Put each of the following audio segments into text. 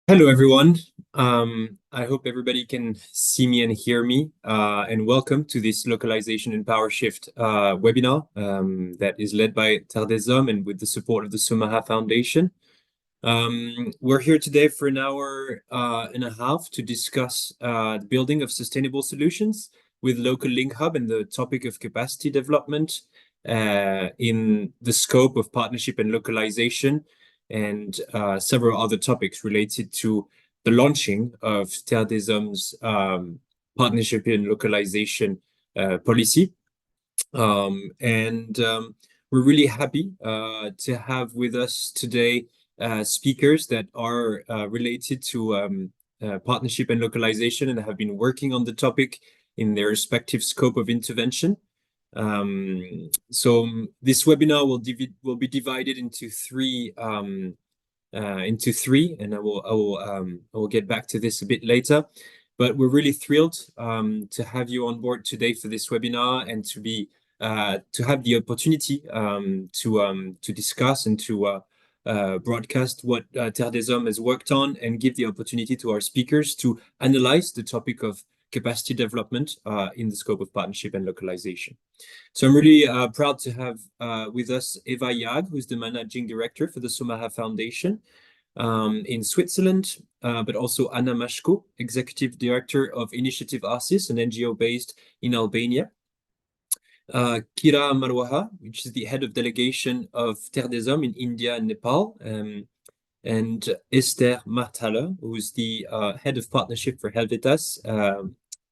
Hello, everyone. I hope everybody can see me and hear me. And welcome to this Localization and Power Shift webinar that is led by Terre and with the support of the Somaha Foundation. We're here today for an hour and a half to discuss the building of sustainable solutions with LocaLink Hub and the topic of capacity development in the scope of partnership and localization, and several other topics related to the launching of Terre des Hommes' Partnership and Localisation Policy. We're really happy to have with us today speakers that are related to partnership and localization and have been working on the topic in their respective scope of intervention. So this webinar will be divided into three, and I will get back to this a bit later. But we're really thrilled to have you on board today for this webinar and to have the opportunity to discuss and to broadcast what Terre des Hommes has worked on, and give the opportunity to our speakers to analyze the topic of capacity development in the scope of partnership and localization. So I'm really proud to have with us Eva Jag, who's the Managing Director for the Somaha Foundation in Switzerland, but also Anna Mashko, Executive Director of Initiative Arsis, an NGO based in Albania. Kira Marwaha, which is the Head of Delegation of Terre des Hommes in India and Nepal, and Esther Marthaler, who is the Head of Partnership for Helvetas,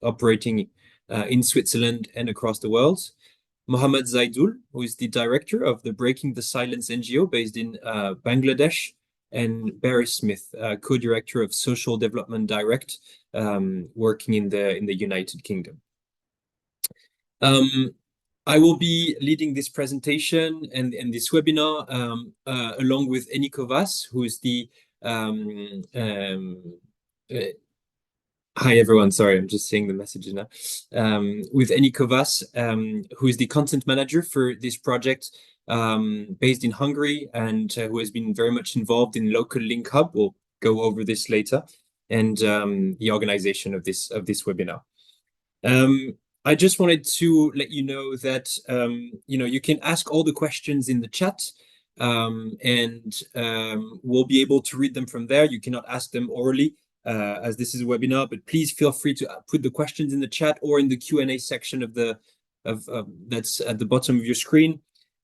operating in Switzerland and across the world. Mohammed Zaidul, who is the Director of the Breaking the Silence NGO based in Bangladesh, and Barry Smith, Co-Director of Social Development Direct, working in the United Kingdom. I will be leading this presentation and this webinar along with Enikő Vass, who is the hi everyone, sorry, I'm just seeing the messages now. With Enikő Vass, who is the content manager for this project based in Hungary, and who has been very much involved in LocaLink Hub. We'll go over this later, and the organization of this webinar. I just wanted to let you know that you can ask all the questions in the chat, and we'll be able to read them from there. You cannot ask them orally as this is a webinar, but please feel free to put the questions in the chat or in the Q&A section that's at the bottom of your screen.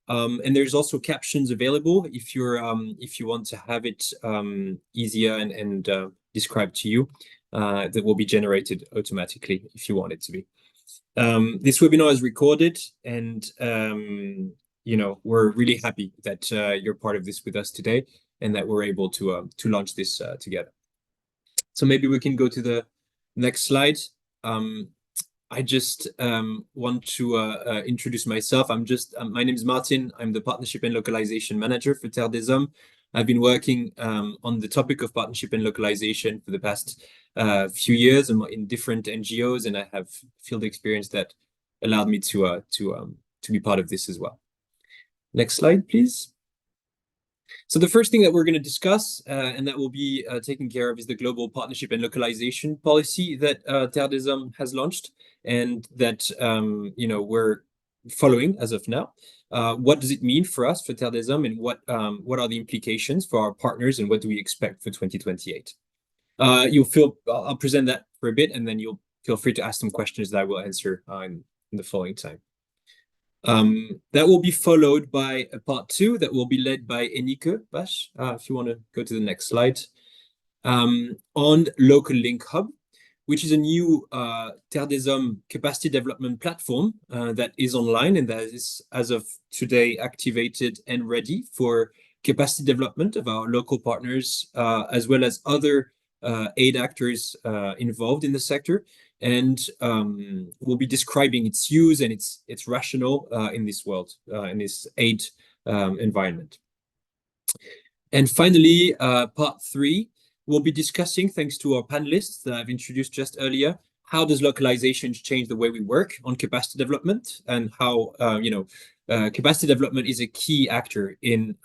And there's also captions available if you want to have it easier and described to you. That will be generated automatically if you want it to be. This webinar is recorded, and we're really happy that you're part of this with us today, and that we're able to launch this together. So maybe we can go to the next slide. I just want to introduce myself. My name is Martin. I'm the Partnership and Localization Manager for Terre des Hommes. I've been working on the topic of partnership and localization for the past few years in different NGOs, and I have field experience that allowed me to be part of this as well. Next slide, please. So the first thing that we're going to discuss and that will be taken care of is the global partnership and localization policy that Terre des Hommes has launched, and that we're following as of now. What does it mean for us, for Terre des Hommes, and what are the implications for our partners, and what do we expect for 2028? I'll present that for a bit, and then you'll feel free to ask some questions that I will answer in the following time. That will be followed by a part 2 that will be led by Enikő Vass, if you want to go to the next slide, on LocaLink Hub, which is a new Terre des Hommes capacity development platform that is online and that is, as of today, activated and ready for capacity development of our local partners, as well as other aid actors involved in the sector, and we'll be describing its use and its rationale in this world, in this aid environment. And finally, part 3, we'll be discussing, thanks to our panelists that I've introduced just earlier, how does localization change the way we work on capacity development, and how capacity development is a key actor in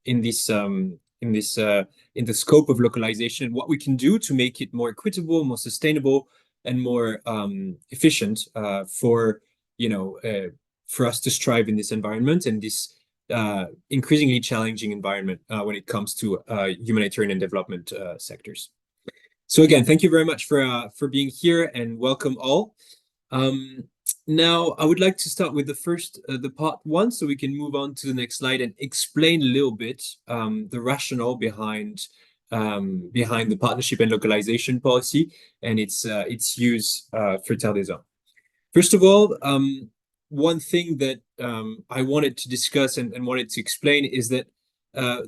this in the scope of localization, what we can do to make it more equitable, more sustainable, and more efficient for for us to strive in this environment and this increasingly challenging environment when it comes to humanitarian and development sectors. So again, thank you very much for being here and welcome all. Now, I would like to start with the part one, so we can move on to the next slide and explain a little bit the rationale behind the Partnership and Localisation Policy and its use for Terre des Hommes. First of all, one thing that I wanted to discuss and wanted to explain is that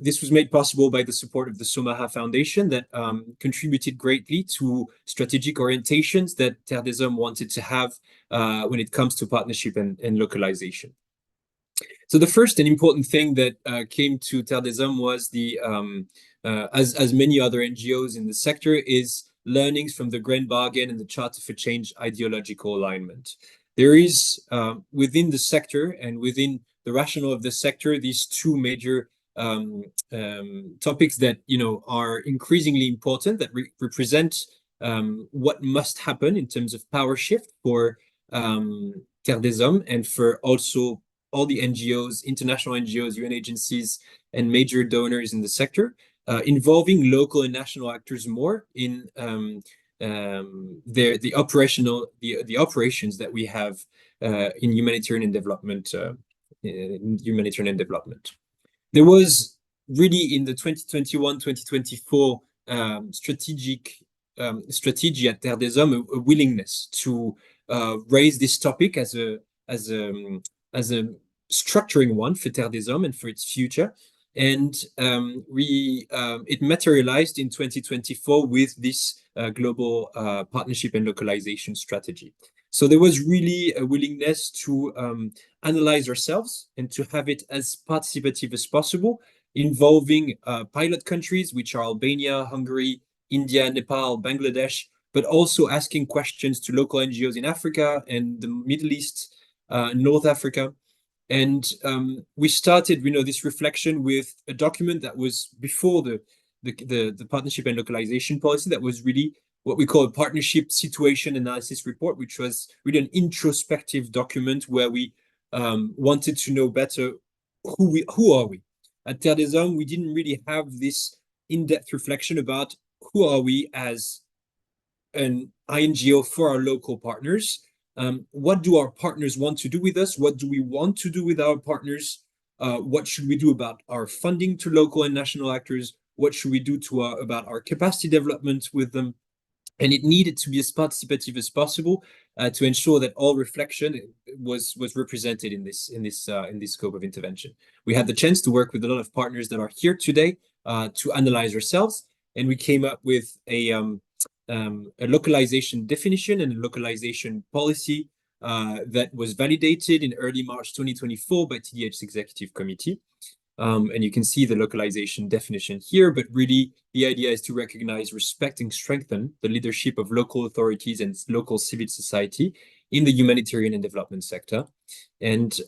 this was made possible by the support of the Somaha Foundation that contributed greatly to strategic orientations that Terre des Hommes wanted to have when it comes to partnership and localization. So the first and important thing that came to Terre des Hommes was as many other NGOs in the sector, is learnings from the Grand Bargain and the Charter for Change ideological alignment. There is within the sector and within the rationale of the sector, these two major topics that are increasingly important, that represent what must happen in terms of power shift for Terre des Hommes and for also all the NGOs, international NGOs, UN agencies, and major donors in the sector, involving local and national actors more in the operations that we have in humanitarian development. There was really in the 2021-2024 strategy at Terre des Hommes a willingness to raise this topic as a structuring one for Terre des Hommes and for its future. And it materialized in 2024 with this global partnership and localization strategy. So there was really a willingness to analyze ourselves and to have it as participative as possible, involving pilot countries, which are Albania, Hungary, India, Nepal, Bangladesh, but also asking questions to local NGOs in Africa and the Middle East, North Africa. And we started, this reflection with a document that was before the Partnership and Localization Policy, that was really what we call a Partnership Situation Analysis Report, which was really an introspective document where we wanted to know better who are we. At Terre des Hommes, we didn't really have this in-depth reflection about who are we as an INGO for our local partners. What do our partners want to do with us? What do we want to do with our partners? What should we do about our funding to local and national actors? What should we do about our capacity development with them? And it needed to be as participative as possible to ensure that all reflection was represented in this scope of intervention. We had the chance to work with a lot of partners that are here today to analyze ourselves, and we came up with a localization definition and a localization policy that was validated in early March 2024 by TDH's Executive Committee. And you can see the localization definition here, but really the idea is to recognize, respect, and strengthen the leadership of local authorities and local civil society in the humanitarian and development sector, and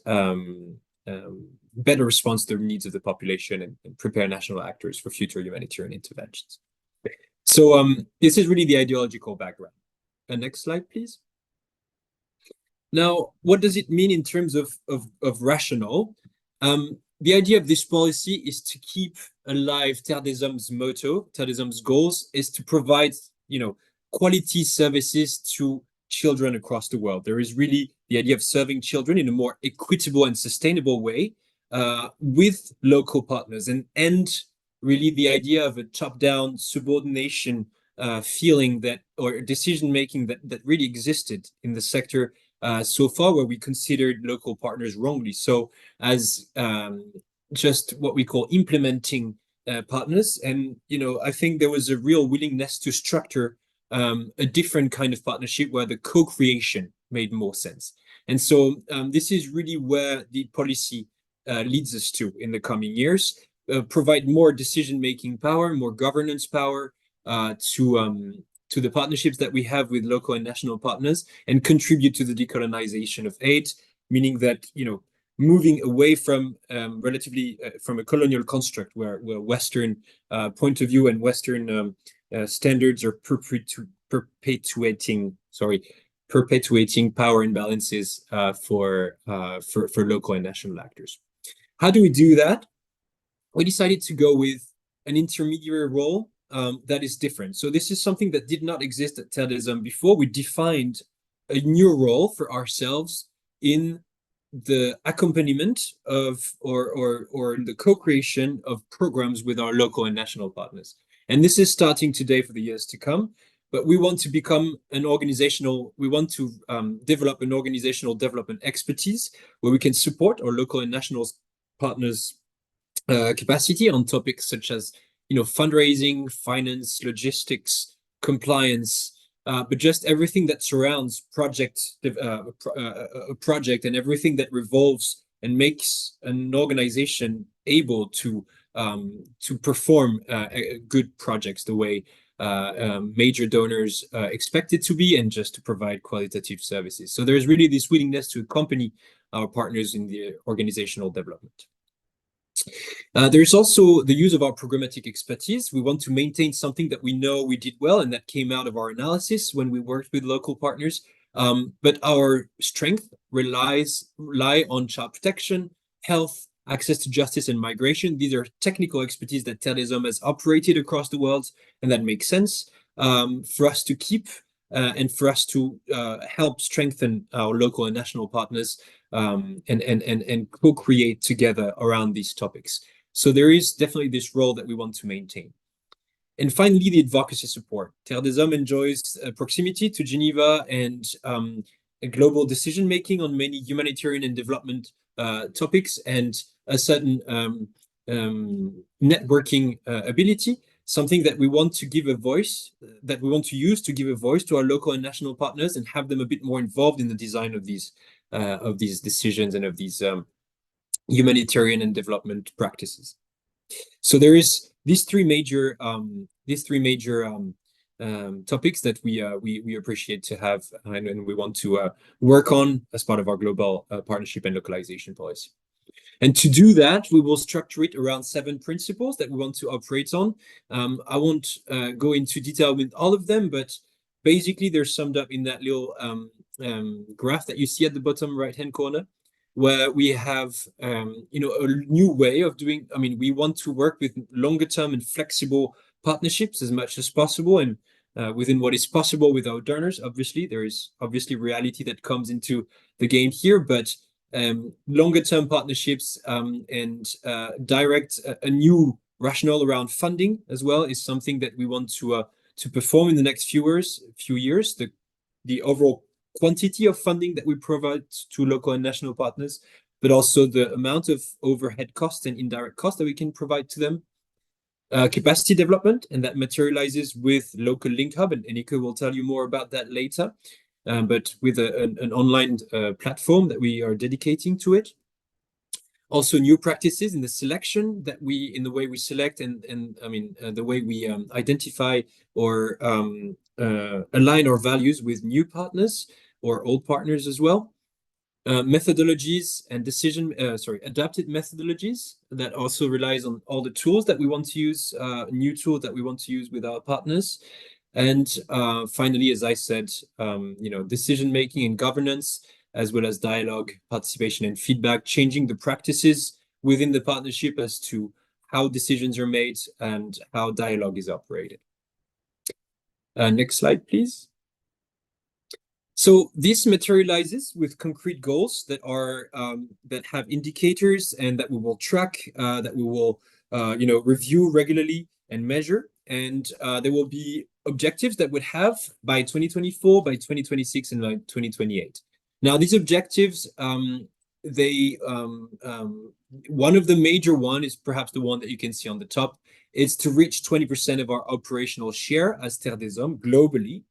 better respond to the needs of the population and prepare national actors for future humanitarian interventions. So this is really the ideological background. Next slide, please. Now, what does it mean in terms of rationale? The idea of this policy is to keep alive Terre des Hommes' motto. Terre des Hommes' goals is to provide, quality services to children across the world. There is really the idea of serving children in a more equitable and sustainable way with local partners, and really the idea of a top-down subordination feeling or decision-making that really existed in the sector so far, where we considered local partners wrongly. So as just what we call implementing partners. And, I think there was a real willingness to structure a different kind of partnership where the co-creation made more sense. And so this is really where the policy leads us to in the coming years, provide more decision-making power, more governance power to the partnerships that we have with local and national partners, and contribute to the decolonization of aid, meaning that, moving away from relatively from a colonial construct where Western point of view and Western standards are perpetuating power imbalances for local and national actors. How do we do that? We decided to go with an intermediary role that is different. So this is something that did not exist at Terre before. We defined a new role for ourselves in the accompaniment of or the co-creation of programs with our local and national partners. And this is starting today for the years to come. But we want to become an organizational, we want to develop an organizational development expertise where we can support our local and national partners' capacity on topics such as, fundraising, finance, logistics, compliance, but just everything that surrounds a project and everything that revolves and makes an organization able to perform good projects the way major donors expect it to be, and just to provide qualitative services. So there's really this willingness to accompany our partners in the organizational development. There's also the use of our programmatic expertise. We want to maintain something that we know we did well and that came out of our analysis when we worked with local partners. But our strength rely on child protection, health, access to justice, and migration. These are technical expertise that Terre has operated across the world, and that makes sense for us to keep and for us to help strengthen our local and national partners and co-create together around these topics. So there is definitely this role that we want to maintain. And finally, the advocacy support. Terre enjoys proximity to Geneva and a global decision-making on many humanitarian and development topics, and a certain networking ability, something that we want to give a voice, that we want to use to give a voice to our local and national partners and have them a bit more involved in the design of these decisions and of these humanitarian and development practices. So there is these three major topics that we appreciate to have and we want to work on as part of our global partnership and localization policy. And to do that, we will structure it around 7 principles that we want to operate on. I won't go into detail with all of them, but basically they're summed up in that little graph that you see at the bottom right-hand corner, where we have a new way of doing. I mean, we want to work with longer-term and flexible partnerships as much as possible, and within what is possible with our donors. Obviously, there is reality that comes into the game here, but longer-term partnerships and direct a new rationale around funding as well is something that we want to perform in the next few years. The overall quantity of funding that we provide to local and national partners, but also the amount of overhead costs and indirect costs that we can provide to them. Capacity development, and that materializes with LocaLink Hub, and Enikő will tell you more about that later. But with an online platform that we are dedicating to it. Also, new practices in the selection in the way we select and the way we identify or align our values with new partners or old partners as well. Methodologies and adapted methodologies that also relies on all the tools that we want to use, new tools that we want to use with our partners. And finally, as I said, decision-making and governance, as well as dialogue, participation, and feedback, changing the practices within the partnership as to how decisions are made and how dialogue is operated. Next slide, please. So this materializes with concrete goals that are that have indicators and that we will track, that we will review regularly and measure. And there will be objectives that would have by 2024, by 2026, and by 2028. Now, these objectives, one of the major one is perhaps the one that you can see on the top. It's to reach 20% of our operational share as Terre des Hommes globally,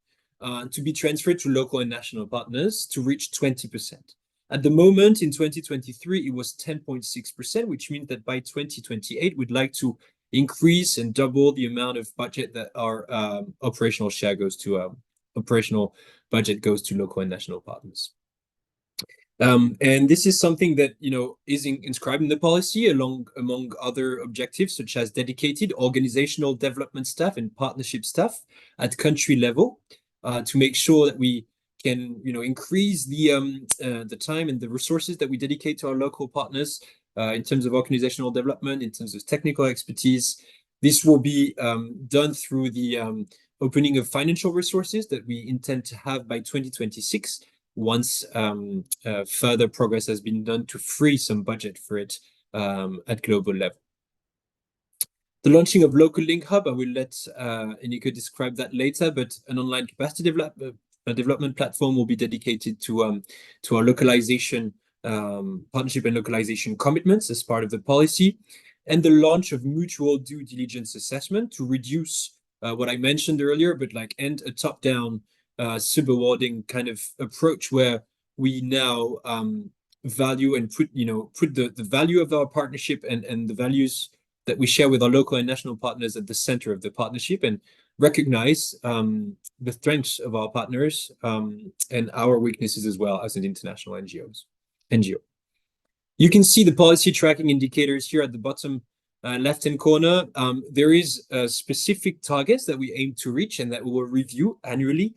to be transferred to local and national partners to reach 20%. At the moment, in 2023, it was 10.6%, which means that by 2028, we'd like to increase and double the amount of budget that our operational share goes to. Operational budget goes to local and national partners. And this is something that, is inscribed in the policy among other objectives, such as dedicated organizational development staff and partnership staff at country level, to make sure that we can, increase the time and the resources that we dedicate to our local partners in terms of organizational development, in terms of technical expertise. This will be done through the opening of financial resources that we intend to have by 2026, once further progress has been done to free some budget for it at global level. The launching of LocalLink Hub, I will let Enikő describe that later, but an online capacity development platform will be dedicated to our localization partnership and localization commitments as part of the policy, and the launch of mutual due diligence assessment to reduce what I mentioned earlier, but end a top-down subawarding kind of approach where we now value and put the value of our partnership and the values that we share with our local and national partners at the center of the partnership, and recognize the strengths of our partners and our weaknesses as well as an international NGO. You can see the policy tracking indicators here at the bottom left-hand corner. There is specific targets that we aim to reach and that we will review annually.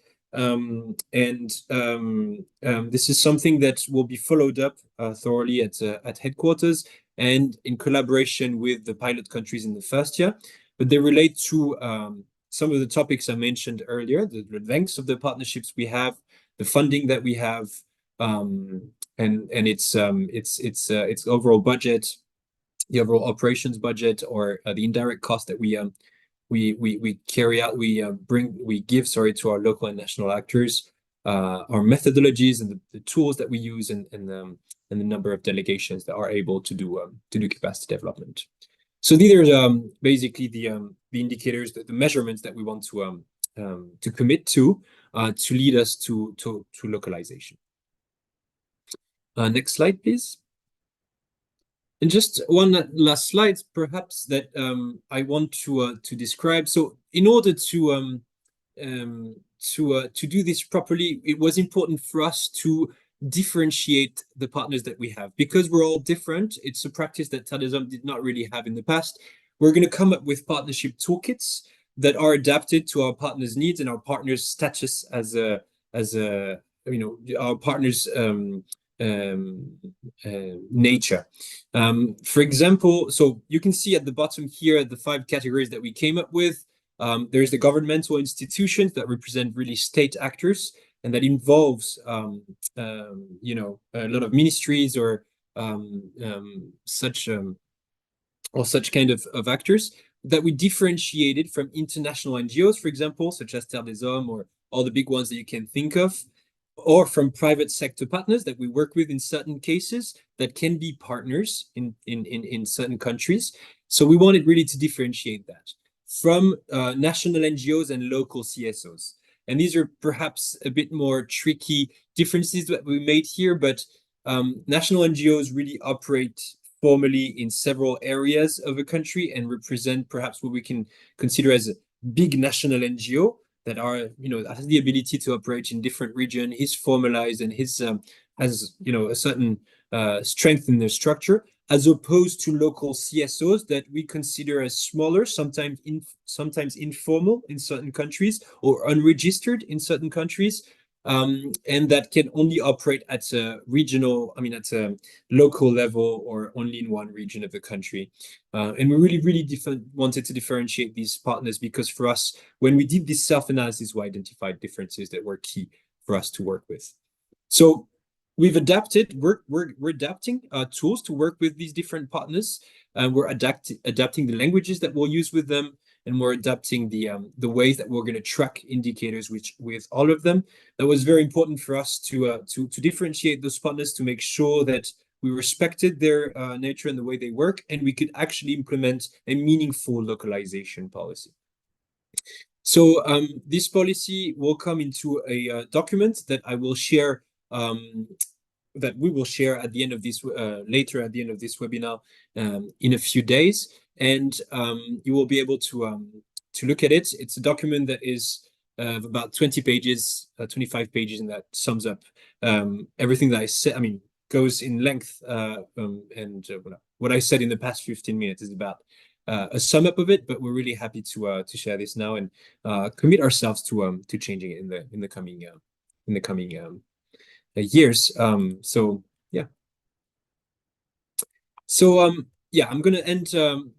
This is something that will be followed up thoroughly at headquarters and in collaboration with the pilot countries in the first year. But they relate to some of the topics I mentioned earlier: the lengths of the partnerships we have, the funding that we have, and its overall budget, the overall operations budget, or the indirect cost that we carry out, we give to our local and national actors, our methodologies and the tools that we use, and the number of delegations that are able to do capacity development. So these are basically the indicators, the measurements that we want to commit to lead us to localization. Next slide, please. And just one last slide, perhaps, that I want to describe. So, in order to do this properly, it was important for us to differentiate the partners that we have, because we're all different. It's a practice that Terre did not really have in the past. We're going to come up with partnership toolkits that are adapted to our partners' needs and our partners' status as our partners' nature. For example, so you can see at the bottom here the 5 categories that we came up with. There's the governmental institutions that represent really state actors, and that involves a lot of ministries or such kind of actors that we differentiated from international NGOs, for example, such as Terre des Hommes, or all the big ones that you can think of, or from private sector partners that we work with in certain cases that can be partners in certain countries. So we wanted really to differentiate that from national NGOs and local CSOs. And these are perhaps a bit more tricky differences that we made here, but national NGOs really operate formally in several areas of a country and represent perhaps what we can consider as a big national NGO that has the ability to operate in different regions, is formalized, and has a certain strength in their structure, as opposed to local CSOs that we consider as smaller, sometimes informal in certain countries, or unregistered in certain countries, and that can only operate at a local level, or only in one region of the country. And we really wanted to differentiate these partners, because for us, when we did this self-analysis, we identified differences that were key for us to work with. So we've adapted, we're adapting tools to work with these different partners, and we're adapting the languages that we'll use with them, and we're adapting the ways that we're going to track indicators with all of them. That was very important for us to differentiate those partners, to make sure that we respected their nature and the way they work, and we could actually implement a meaningful localization policy. So this policy will come into a document that I will share, that we will share at the end of this later at the end of this webinar in a few days, and you will be able to look at it. It's a document that is about 20 pages, 25 pages, and that sums up everything that I said. I mean, goes in length, and what I said in the past 15 minutes is about a sum up of it, but we're really happy to share this now and commit ourselves to changing it in the coming years. So yeah. So yeah, I'm gonna end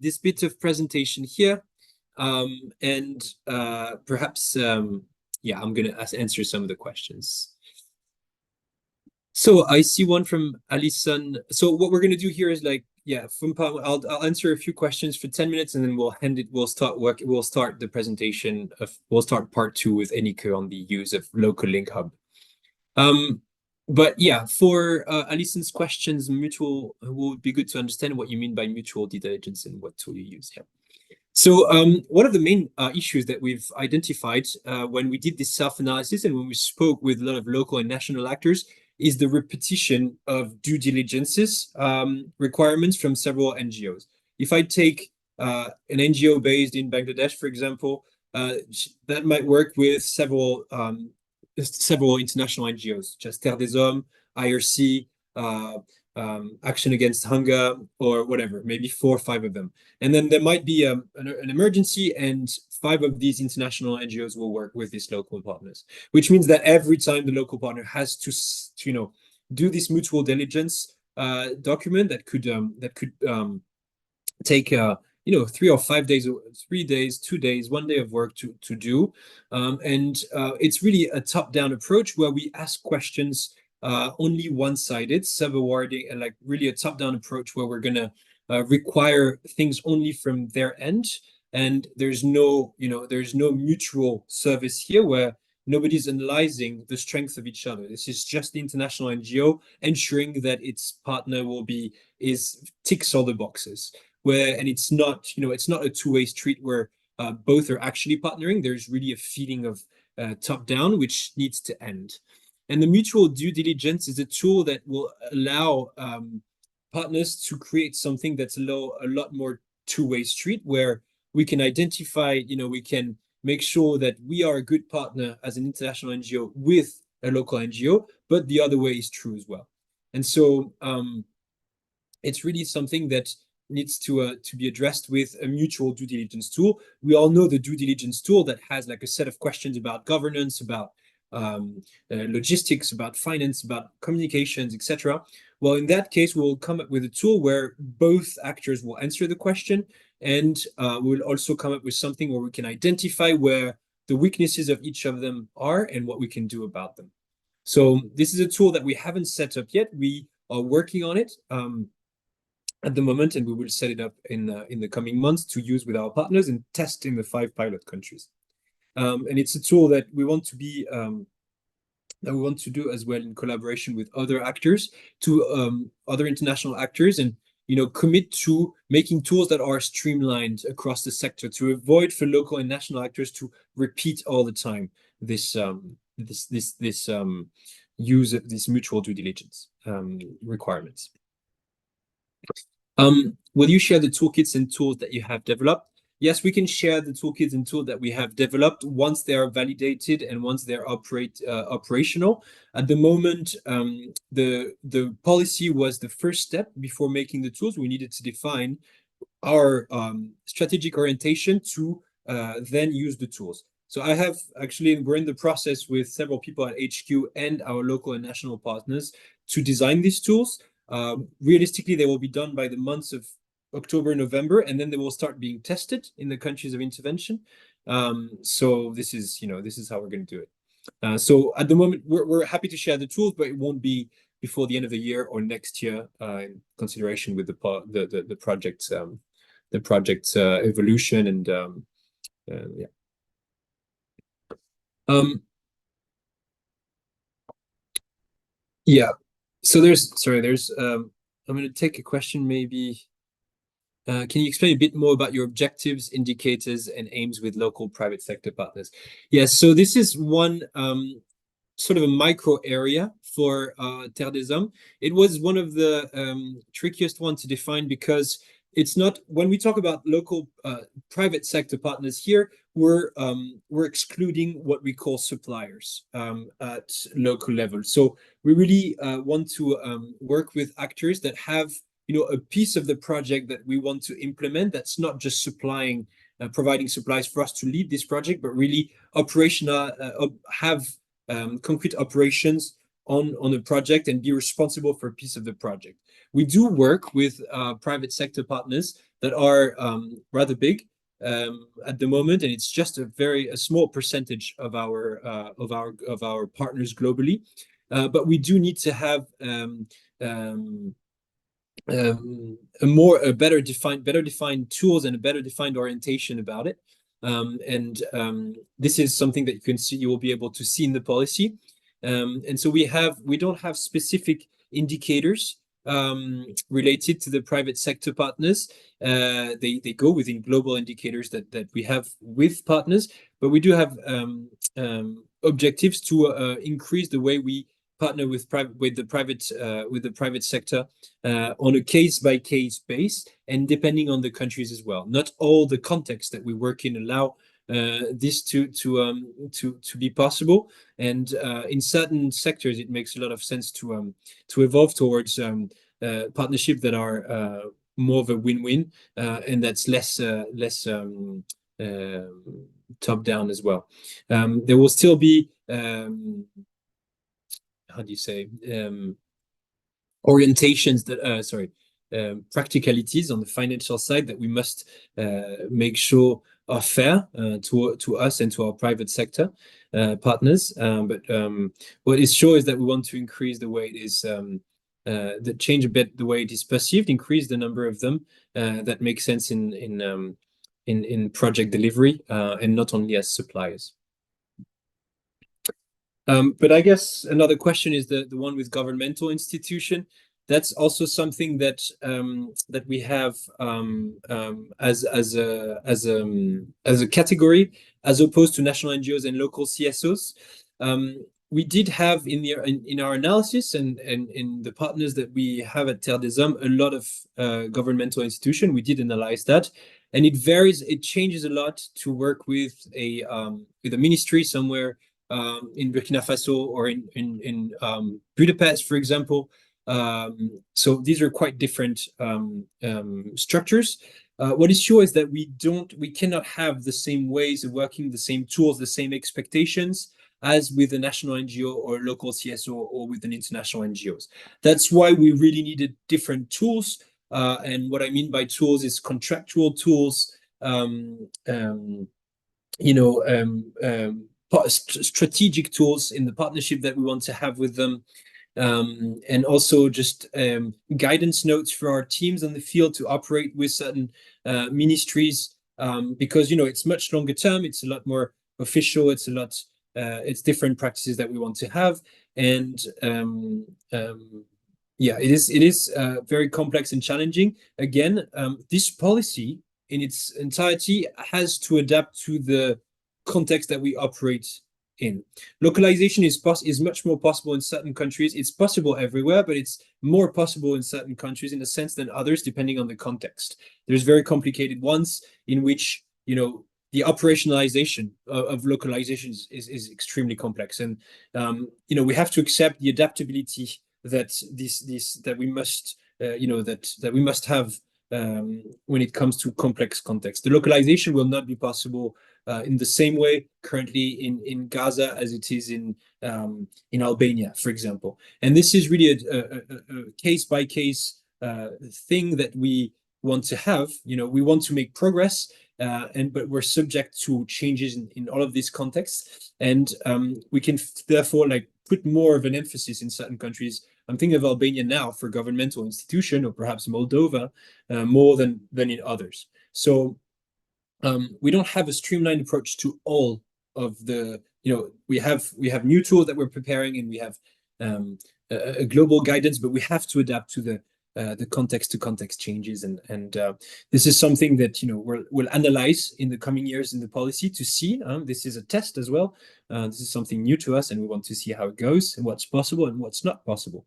this bit of presentation here, and perhaps yeah, I'm gonna answer some of the questions. So I see one from Alison. So what we're gonna do here is like, yeah, I'll answer a few questions for 10 minutes, and then we'll start the presentation we'll start part 2 with Enikő on the use of LocaLink Hub. But yeah, for Alison's questions, mutual would be good to understand what you mean by mutual due diligence and what tool you use here. So one of the main issues that we've identified when we did this self-analysis and when we spoke with a lot of local and national actors is the repetition of due diligences requirements from several NGOs. If I take an NGO based in Bangladesh, for example, that might work with several international NGOs, just Terre des Hommes, IRC, Action Against Hunger, or whatever, maybe 4 or 5 of them. And then there might be an emergency, and 5 of these international NGOs will work with these local partners, which means that every time the local partner has to do this mutual diligence document that could take 3 or 5 days, 3 days, 2 days, 1 day of work to do, and it's really a top-down approach where we ask questions only one-sided, sub-awarding, and like really a top-down approach where we're gonna require things only from their end, and there's no mutual service here where nobody's analyzing the strength of each other. This is just the international NGO ensuring that its partner ticks all the boxes. And it's not a two-way street where both are actually partnering. There's really a feeling of top-down, which needs to end. And the mutual due diligence is a tool that will allow partners to create something that's a lot more two-way street, where we can identify, we can make sure that we are a good partner as an international NGO with a local NGO, but the other way is true as well. And so it's really something that needs to be addressed with a mutual due diligence tool. We all know the due diligence tool that has like a set of questions about governance, about logistics, about finance, about communications, etc. Well, in that case, we'll come up with a tool where both actors will answer the question, and we'll also come up with something where we can identify where the weaknesses of each of them are and what we can do about them. So this is a tool that we haven't set up yet. We are working on it at the moment, and we will set it up in the coming months to use with our partners and test in the 5 pilot countries. And it's a tool that we want to be do as well in collaboration with other actors, other international actors, and commit to making tools that are streamlined across the sector to avoid for local and national actors to repeat all the time this use of these mutual due diligence requirements. Will you share the toolkits and tools that you have developed? Yes, we can share the toolkits and tools that we have developed once they are validated and once they're operational. At the moment, the policy was the first step before making the tools. We needed to define our strategic orientation to then use the tools. So we're in the process with several people at HQ and our local and national partners to design these tools. Realistically, they will be done by the months of October, November, and then they will start being tested in the countries of intervention. So this is how we're going to do it. So at the moment, we're happy to share the tools, but it won't be before the end of the year or next year, in consideration with the project's evolution and yeah. Yeah. So I'm going to take a question maybe. Can you explain a bit more about your objectives, indicators, and aims with local private sector partners? Yes, so this is one sort of a micro area for Terre des Hommes. It was one of the trickiest ones to define because it's not, when we talk about local private sector partners here, we're excluding what we call suppliers at local level. So we really want to work with actors that have, a piece of the project that we want to implement. That's not just supplying, providing supplies for us to lead this project, but really operational, have concrete operations on a project and be responsible for a piece of the project. We do work with private sector partners that are rather big at the moment, and it's just a small percentage of our partners globally. But we do need to have better defined tools and a better defined orientation about it. This is something that you will be able to see in the policy. And so we don't have specific indicators related to the private sector partners. They go within global indicators that we have with partners, but we do have objectives to increase the way we partner with the private sector on a case-by-case basis, and depending on the countries as well. Not all the contexts that we work in allow this to be possible, and in certain sectors it makes a lot of sense to evolve towards partnerships that are more of a win-win, and that's less top-down as well. There will still be orientations that practicalities on the financial side that we must make sure are fair to us and to our private sector partners. But what is sure is that we want to increase the way it is, change a bit the way it is perceived, increase the number of them that make sense in project delivery, and not only as suppliers. But I guess another question is the one with governmental institution. That's also something that we have as a category, as opposed to national NGOs and local CSOs. We did have in our analysis and in the partners that we have at Terre des Hommes a lot of governmental institution. We did analyze that, and it varies. It changes a lot to work with a ministry somewhere in Burkina Faso or in Budapest, for example. So these are quite different structures. What is sure is that we cannot have the same ways of working, the same tools, the same expectations as with a national NGO or local CSO or with an international NGOs. That's why we really needed different tools. And what I mean by tools is contractual tools, strategic tools in the partnership that we want to have with them, and also just guidance notes for our teams on the field to operate with certain ministries, because it's much longer term, it's a lot more official, it's different practices that we want to have, and it is very complex and challenging. Again, this policy in its entirety has to adapt to the context that we operate in. Localization is much more possible in certain countries. It's possible everywhere, but it's more possible in certain countries in a sense than others, depending on the context. There's very complicated ones in which the operationalization of localization is extremely complex, and we have to accept the adaptability that we must that we must have when it comes to complex context. The localization will not be possible in the same way currently in Gaza as it is in Albania, for example. And this is really a case-by-case thing that we want to have. We want to make progress, but we're subject to changes in all of these contexts, and we can therefore put more of an emphasis in certain countries. I'm thinking of Albania now for governmental institution, or perhaps Moldova more than in others. So we don't have a streamlined approach to all of the, we have new tools that we're preparing, and we have a global guidance, but we have to adapt to the context to context changes, and this is something that we'll analyze in the coming years in the policy to see. This is a test as well. This is something new to us, and we want to see how it goes and what's possible and what's not possible.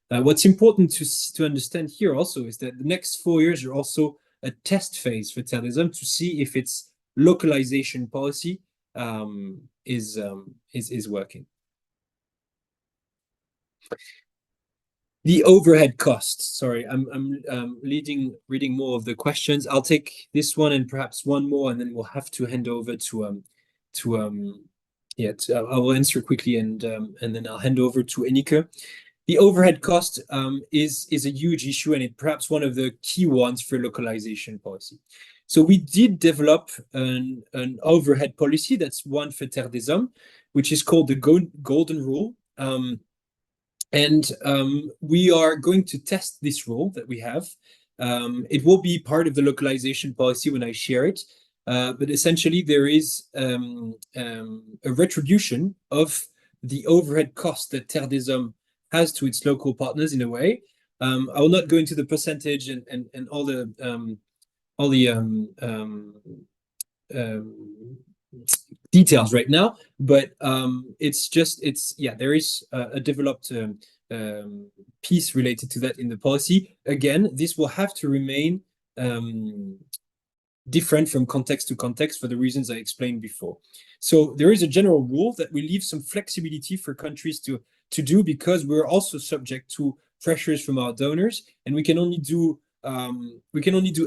What's important to understand here also is that the next 4 years are also a test phase for terrorism to see if its localization policy is working. The overhead costs. Sorry, I'm reading more of the questions. I'll take this one and perhaps one more, and then we'll have to hand over to I will answer quickly, and then I'll hand over to Enikő. The overhead cost is a huge issue, and it perhaps one of the key ones for localization policy. So we did develop an overhead policy, that's one for Terre des Hommes, which is called the Golden Rule. And we are going to test this rule that we have. It will be part of the localization policy when I share it. But essentially, there is a retribution of the overhead cost that Terre des Hommes has to its local partners in a way. I will not go into the percentage and all the details right now, but there is a developed piece related to that in the policy. Again, this will have to remain different from context to context for the reasons I explained before. So there is a general rule that we leave some flexibility for countries to do, because we're also subject to pressures from our donors, and we can only do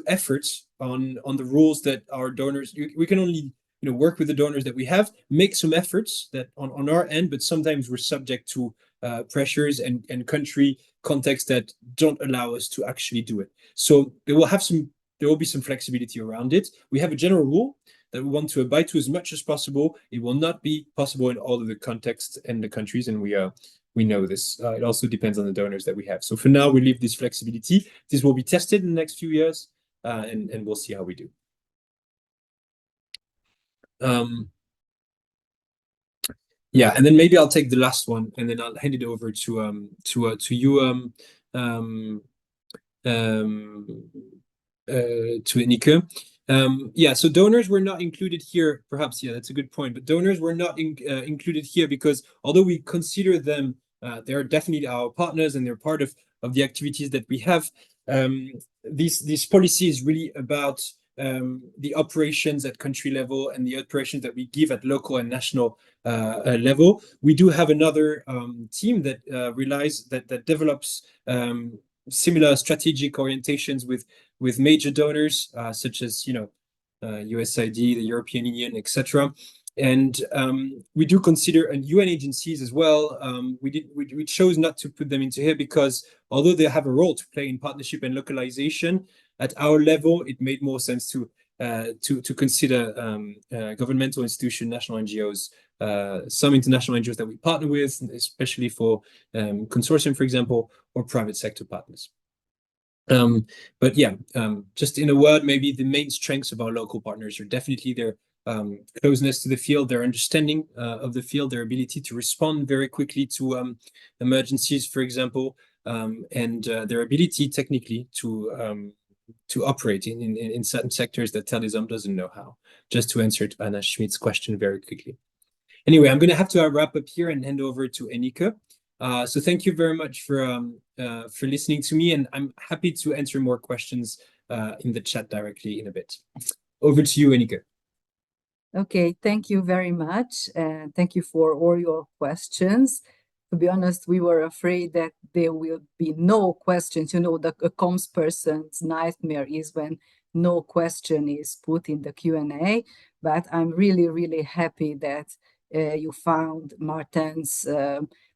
efforts on the rules that our donors. We can only work with the donors that we have, make some efforts that on our end, but sometimes we're subject to pressures and country contexts that don't allow us to actually do it. So there will be some flexibility around it. We have a general rule that we want to abide to as much as possible. It will not be possible in all of the contexts and the countries, and we know this. It also depends on the donors that we have. So for now, we leave this flexibility. This will be tested in the next few years, and we'll see how we do. And then maybe I'll take the last one, and then I'll hand it over to you, to Enikő. So donors were not included here. Perhaps, that's a good point. But donors were not included here because although we consider them, they're definitely our partners and they're part of the activities that we have. This policy is really about the operations at country level and the operations that we give at local and national level. We do have another team that develops similar strategic orientations with major donors such as USAID, the European Union, etc. And we do consider UN agencies as well. We chose not to put them into here because although they have a role to play in partnership and localization, at our level, it made more sense to consider governmental institutions, national NGOs, some international NGOs that we partner with, especially for consortium, for example, or private sector partners. Just in a word, maybe the main strengths of our local partners are definitely their closeness to the field, their understanding of the field, their ability to respond very quickly to emergencies, for example, and their ability technically to operate in certain sectors that Terre des Hommes doesn't know how. Just to answer to Anna Schmidt's question very quickly. Anyway, I'm going to have to wrap up here and hand over to Enikő. So thank you very much for listening to me, and I'm happy to answer more questions in the chat directly in a bit. Over to you, Enikő. Okay, thank you very much, and thank you for all your questions. To be honest, we were afraid that there will be no questions. The comms person's nightmare is when no question is put in the Q&A, but I'm really, really happy that you found Martin's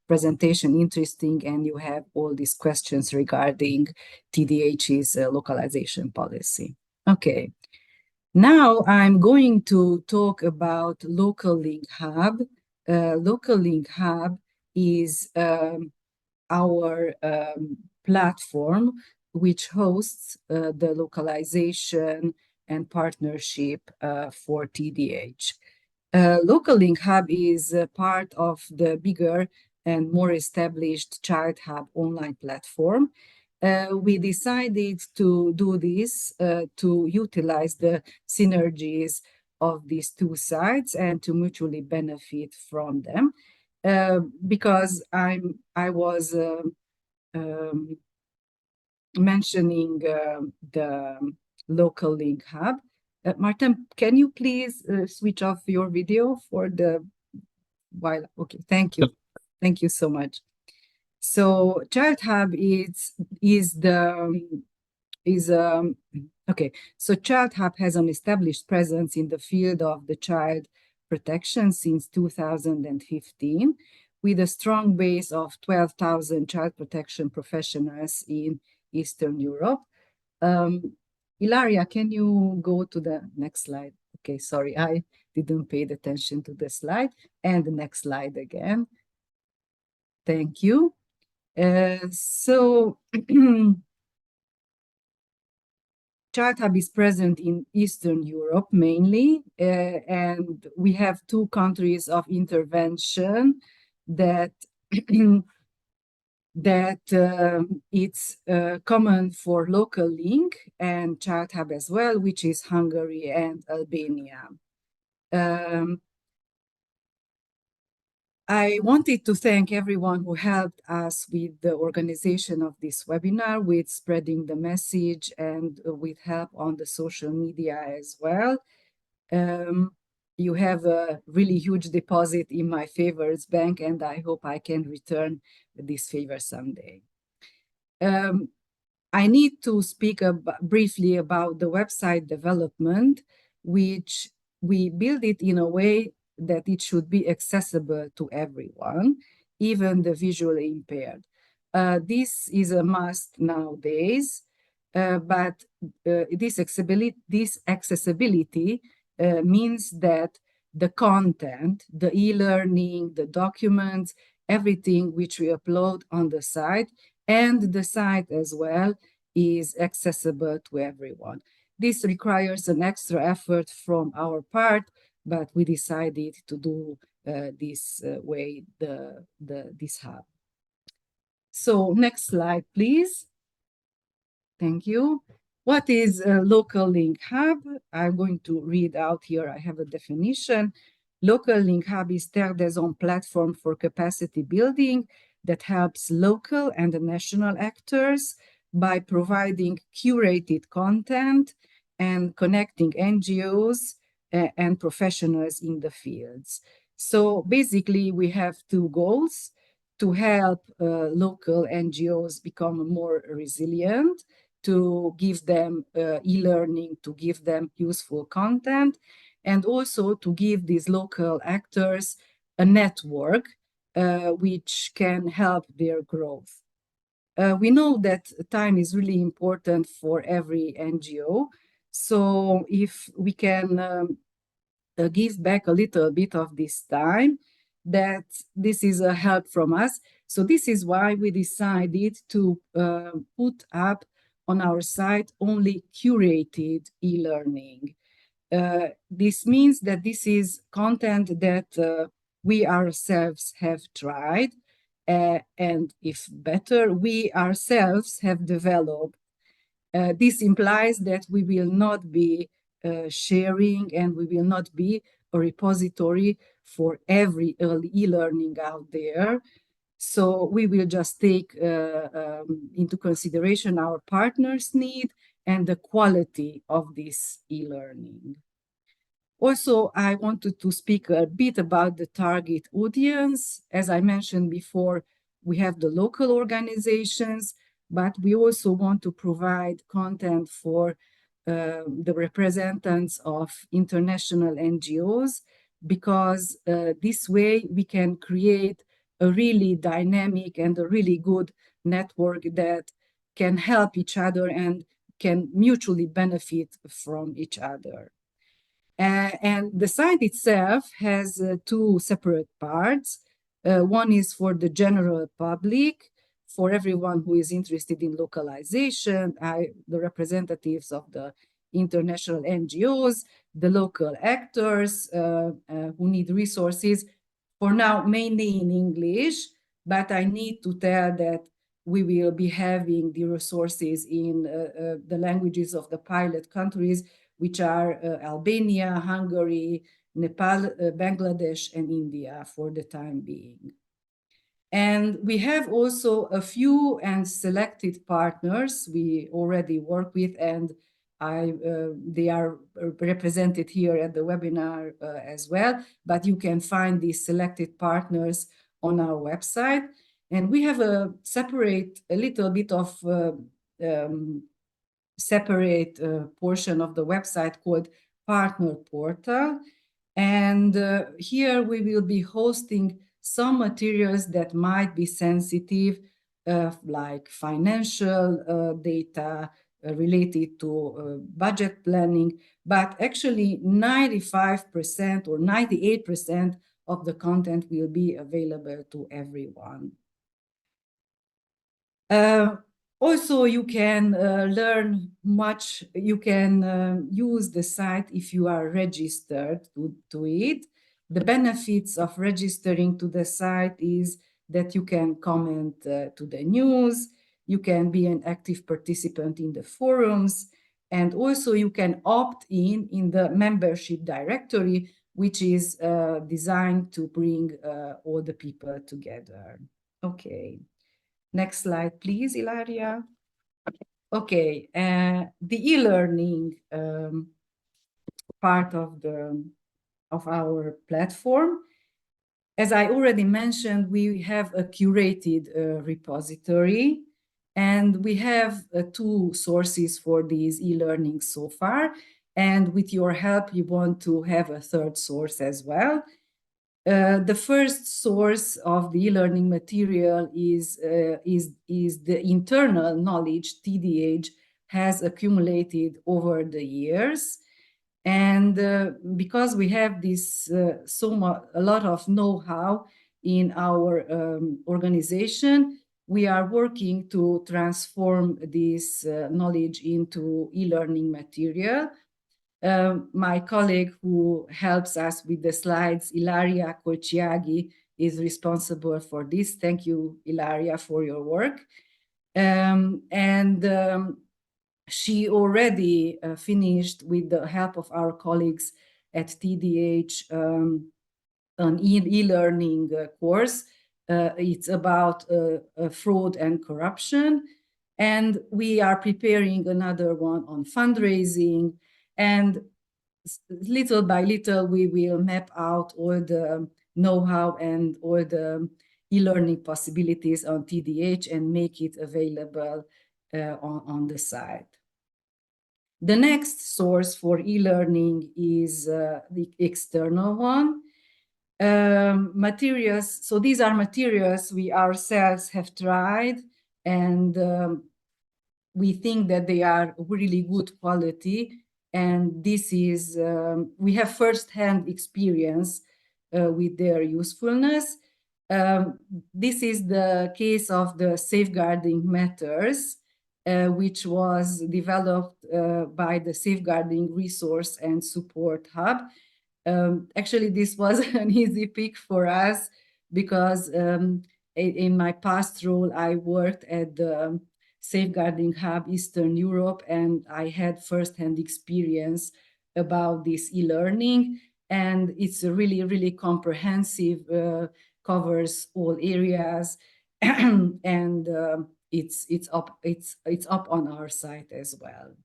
presentation interesting and you have all these questions regarding TDH's localization policy. Okay, now I'm going to talk about LocaLink Hub. LocaLink Hub is our platform which hosts the localization and partnership for TDH. LocaLink Hub is part of the bigger and more established Child Hub online platform. We decided to do this to utilize the synergies of these two sites and to mutually benefit from them. Because I was mentioning the LocalLink Hub. Martin, can you please switch off your video for the while? Okay, thank you. Thank you so much. So Child Hub okay. So Child Hub has an established presence in the field of the child protection since 2015, with a strong base of 12,000 child protection professionals in Eastern Europe. Ilaria, can you go to the next slide? Okay, sorry, I didn't pay attention to the slide. And the next slide again. Thank you. Child Hub is present in Eastern Europe mainly, and we have two countries of intervention that it's common for LocalLink and Child Hub as well, which is Hungary and Albania. I wanted to thank everyone who helped us with the organization of this webinar, with spreading the message and with help on the social media as well. You have a really huge deposit in my favors bank, and I hope I can return this favor someday. I need to speak briefly about the website development, which we build it in a way that it should be accessible to everyone, even the visually impaired. This is a must nowadays, but this accessibility means that the content, the e-learning, the documents, everything which we upload on the site and the site as well is accessible to everyone. This requires an extra effort from our part, but we decided to do this way, this hub. So next slide, please. Thank you. What is a LocalLink Hub? I'm going to read out here. I have a definition. LocalLink Hub is Terre's own platform for capacity building that helps local and national actors by providing curated content and connecting NGOs and professionals in the fields. So basically, we have two goals: to help local NGOs become more resilient, to give them e-learning, to give them useful content, and also to give these local actors a network which can help their growth. We know that time is really important for every NGO. So if we can give back a little bit of this time, that this is a help from us. So this is why we decided to put up on our site only curated e-learning. This means that this is content that we ourselves have tried, and if better, we ourselves have developed. This implies that we will not be sharing, and we will not be a repository for every e-learning out there. So we will just take into consideration our partners' need and the quality of this e-learning. Also, I wanted to speak a bit about the target audience. As I mentioned before, we have the local organizations, but we also want to provide content for the representatives of international NGOs, because this way we can create a really dynamic and a really good network that can help each other and can mutually benefit from each other. And the site itself has two separate parts. One is for the general public, for everyone who is interested in localization, the representatives of the international NGOs, the local actors who need resources, for now mainly in English, but I need to tell that we will be having the resources in the languages of the pilot countries, which are Albania, Hungary, Nepal, Bangladesh, and India for the time being. And we have also a few and selected partners we already work with, and they are represented here at the webinar as well, but you can find these selected partners on our website. And we have a little bit of separate portion of the website called Partner Portal. And here we will be hosting some materials that might be sensitive, like financial data related to budget planning, but actually 95% or 98% of the content will be available to everyone. Also, you can learn much. You can use the site if you are registered to it. The benefits of registering to the site is that you can comment to the news, you can be an active participant in the forums, and also you can opt in the membership directory, which is designed to bring all the people together. Okay. Next slide, please, Ilaria. Okay, the e-learning part of our platform. As I already mentioned, we have a curated repository, and we have two sources for these e-learning so far. And with your help, we want to have a third source as well. The first source of the e-learning material is the internal knowledge TDH has accumulated over the years. And because we have this a lot of know-how in our organization, we are working to transform this knowledge into e-learning material. My colleague who helps us with the slides, Ilaria Colciaghi, is responsible for this. Thank you, Ilaria, for your work. She already finished, with the help of our colleagues at TDH, an e-learning course. It's about fraud and corruption. And we are preparing another one on fundraising. And little by little, we will map out all the know-how and all the e-learning possibilities on TDH and make it available on the site. The next source for e-learning is the external one. Materials. So these are materials we ourselves have tried, and we think that they are really good quality. And this is, we have first-hand experience with their usefulness. This is the case of the safeguarding matters, which was developed by the Safeguarding Resource and Support Hub. Actually, this was an easy pick for us because in my past role, I worked at the Safeguarding Hub Eastern Europe, and I had first-hand experience about this e-learning, and it's a really, really comprehensive, covers all areas, and it's up on our site as well.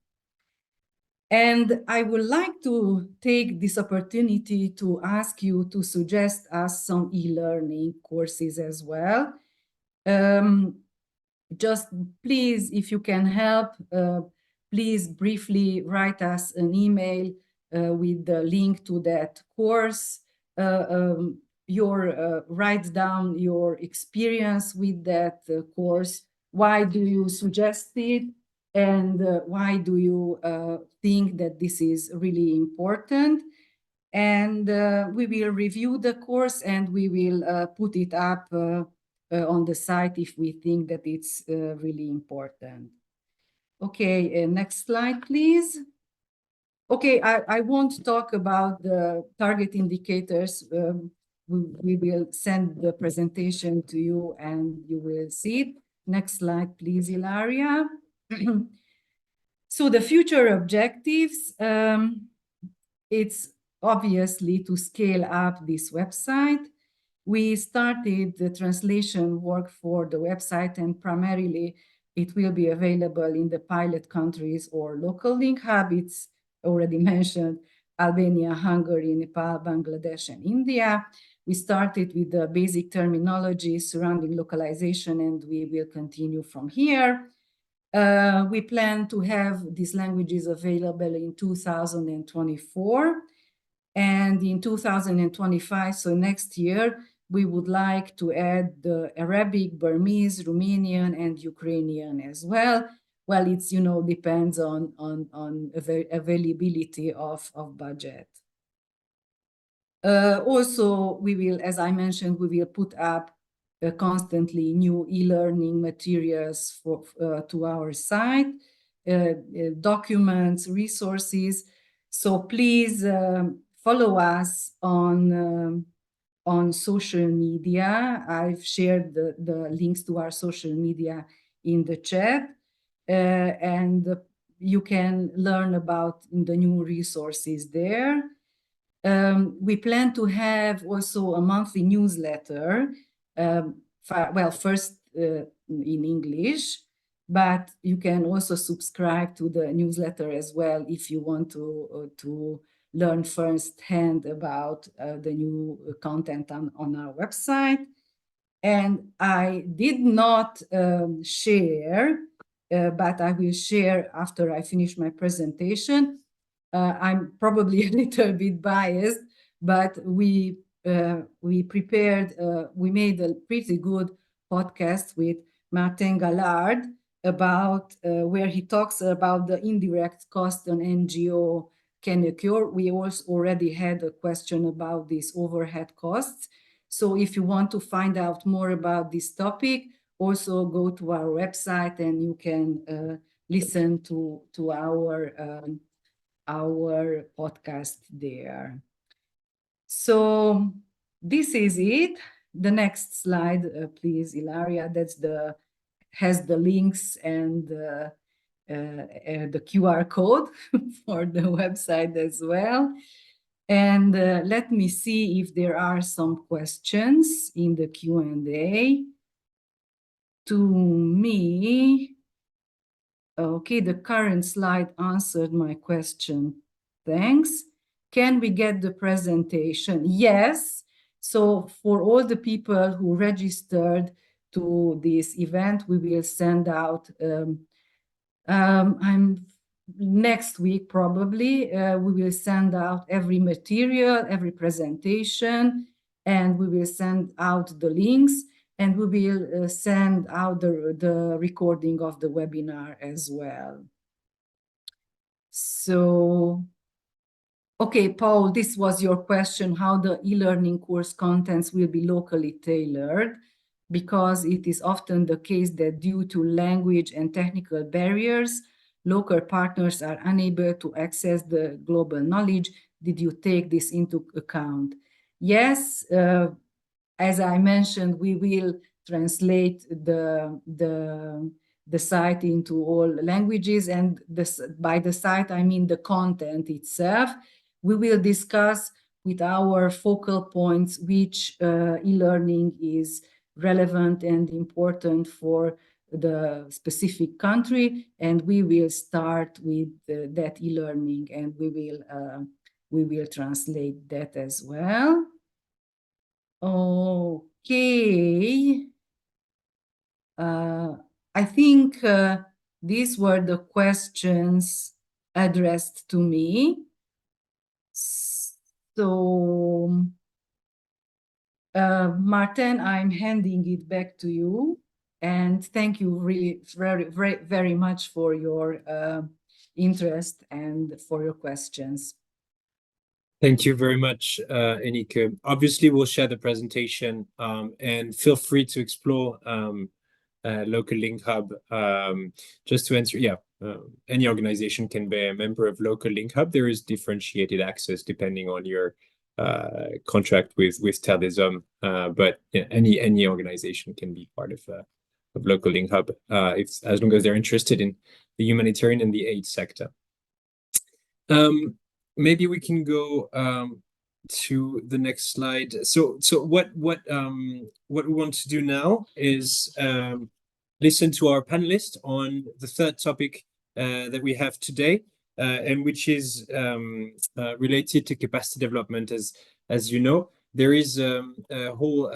And I would like to take this opportunity to ask you to suggest us some e-learning courses as well. Just please, if you can help, please briefly write us an email with the link to that course. Write down your experience with that course. Why do you suggest it? And why do you think that this is really important? And we will review the course, and we will put it up on the site if we think that it's really important. Okay, next slide, please. Okay, I won't talk about the target indicators. We will send the presentation to you and you will see it. Next slide, please, Ilaria. So the future objectives, it's obviously to scale up this website. We started the translation work for the website, and primarily It will be available in the pilot countries or LocalLink Hub. It's already mentioned Albania, Hungary, Nepal, Bangladesh, and India. We started with the basic terminology surrounding localization, and we will continue from here. We plan to have these languages available in 2024. And in 2025, so next year, we would like to add the Arabic, Burmese, Romanian, and Ukrainian as well. Well, it's, depends on availability of budget. Also, we will, as I mentioned, we will put up constantly new e-learning materials to our site, documents, resources. So please follow us on social media. I've shared the links to our social media in the chat, and you can learn about the new resources there. We plan to have also a monthly newsletter, first in English, but you can also subscribe to the newsletter as well if you want to learn firsthand about the new content on our website. And I did not share, but I will share after I finish my presentation. I'm probably a little bit biased, but we prepared, we made a pretty good podcast with Martin Gallard about where he talks about the indirect cost an NGO can occur. We also already had a question about these overhead costs. So if you want to find out more about this topic, also go to our website and you can listen to our podcast there. So this is it. The next slide, please, Ilaria. Has the links and the QR code for the website as well. And let me see if there are some questions in the Q&A. To me, okay, the current slide answered my question. Thanks. Can we get the presentation? Yes. So for all the people who registered to this event, we will send out, next week probably, we will send out every material, every presentation, and we will send out the links, and we will send out the recording of the webinar as well. So, okay, Paul, this was your question, how the e-learning course contents will be locally tailored, because it is often the case that due to language and technical barriers, local partners are unable to access the global knowledge. Did you take this into account? Yes, as I mentioned, we will translate the site into all languages, and by the site, I mean the content itself. We will discuss with our focal points which e-learning is relevant and important for the specific country, and we will start with that e-learning, and we will translate that as well. Okay. I think these were the questions addressed to me. So, Martin, I'm handing it back to you. And thank you really very, very, very much for your interest and for your questions. Thank you very much, Enikő. Obviously, we'll share the presentation and feel free to explore LocaLink Hub. Just to answer, any organization can be a member of LocaLink Hub. There is differentiated access depending on your contract with Terre des Hommes, but any organization can be part of LocaLink Hub as long as they're interested in the humanitarian and the aid sector. Maybe we can go to the next slide. So what we want to do now is listen to our panelists on the third topic that we have today, and which is related to capacity development. As you know, there is a whole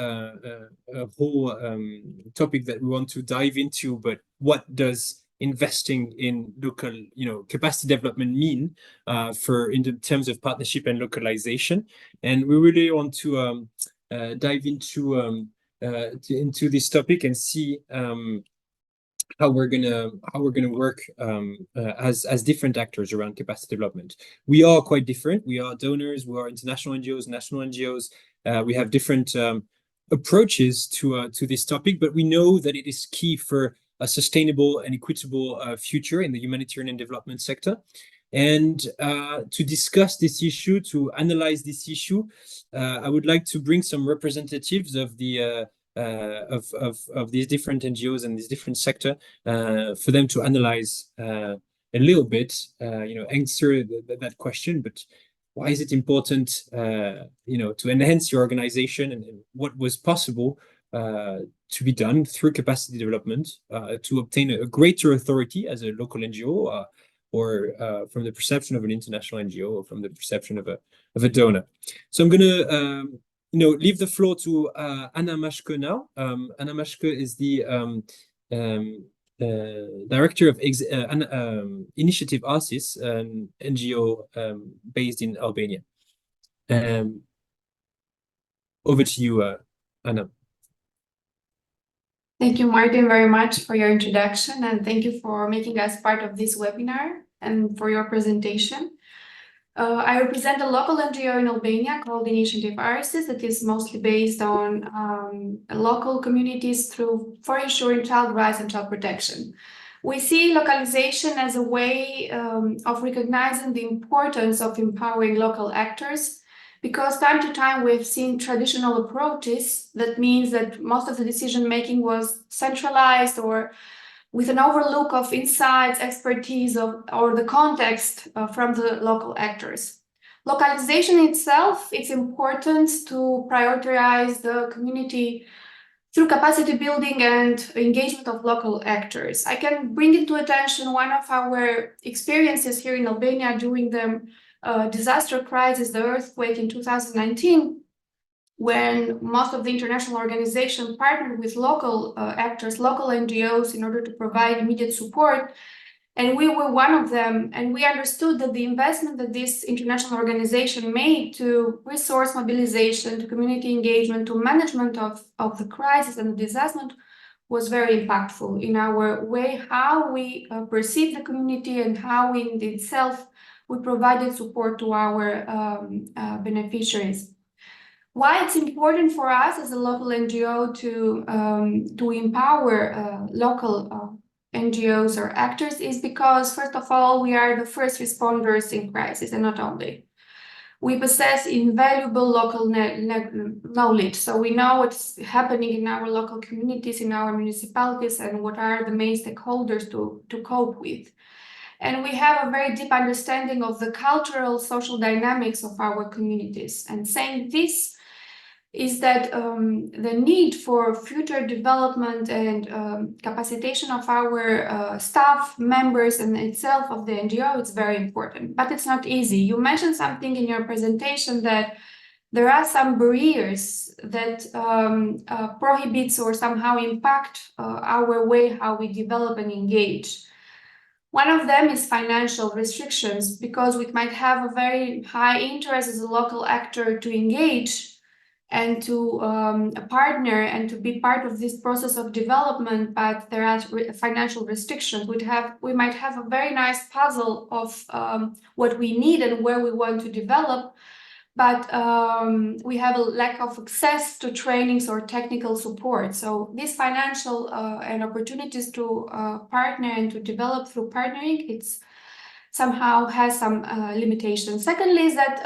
topic that we want to dive into. But what does investing in local, capacity development mean in the terms of partnership and localization? And we really want to dive into this topic and see how we're gonna work as different actors around capacity development. We are quite different. We are donors. We are international NGOs, national NGOs. We have different approaches to this topic, but we know that it is key for a sustainable and equitable future in the humanitarian and development sector. And to discuss this issue, to analyze this issue, I would like to bring some representatives of the of these different NGOs and this different sector for them to analyze a little bit, answer that question. But why is it important, to enhance your organization, and what was possible to be done through capacity development to obtain a greater authority as a local NGO, or from the perception of an international NGO, or from the perception of a donor. So I'm gonna leave the floor to Anna Maschke now. Anna Maschke is the director of Initiative Arsis, an NGO based in Albania. Over to you, Anna. Thank you, Martin, very much for your introduction, and thank you for making us part of this webinar and for your presentation. I represent a local NGO in Albania called Initiative Arsis that is mostly based on local communities for ensuring child rights and child protection. We see localization as a way of recognizing the importance of empowering local actors, because time to time we've seen traditional approaches. That means that most of the decision-making was centralized or with an overlook of insights, expertise, or the context from the local actors. Localization itself, it's important to prioritize the community through capacity building and engagement of local actors. I can bring into attention one of our experiences here in Albania during the disaster crisis, the earthquake in 2019, when most of the international organizations partnered with local actors, local NGOs, in order to provide immediate support. And we were one of them, and we understood that the investment that this international organization made to resource mobilization, to community engagement, to management of the crisis and the disaster was very impactful in our way, how we perceive the community and how in itself we provided support to our beneficiaries. Why it's important for us as a local NGO to empower local NGOs or actors is because, first of all, we are the first responders in crisis, and not only. We possess invaluable local knowledge, so we know what's happening in our local communities, in our municipalities, and what are the main stakeholders to cope with. And we have a very deep understanding of the cultural, social dynamics of our communities. And saying this is that the need for future development and capacitation of our staff members and itself of the NGO is very important, but it's not easy. You mentioned something in your presentation that there are some barriers that prohibits or somehow impact our way how we develop and engage. One of them is financial restrictions, because we might have a very high interest as a local actor to engage and to partner and to be part of this process of development, but there are financial restrictions. We might have a very nice puzzle of what we need and where we want to develop, but we have a lack of access to trainings or technical support. So these financial and opportunities to partner and to develop through partnering, it's somehow has some limitations. Secondly is that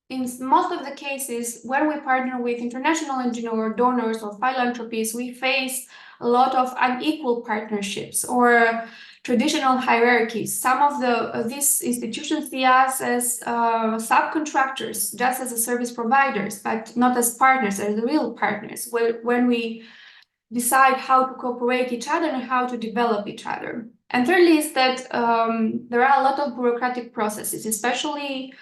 in most of the cases, when we partner with international NGO or donors or philanthropies, we face a lot of unequal partnerships or traditional hierarchies. Some of these institutions see us as subcontractors, just as a service providers, but not as partners, as real partners. When we decide how to cooperate each other and how to develop each other. And thirdly is that there are a lot of bureaucratic processes, especially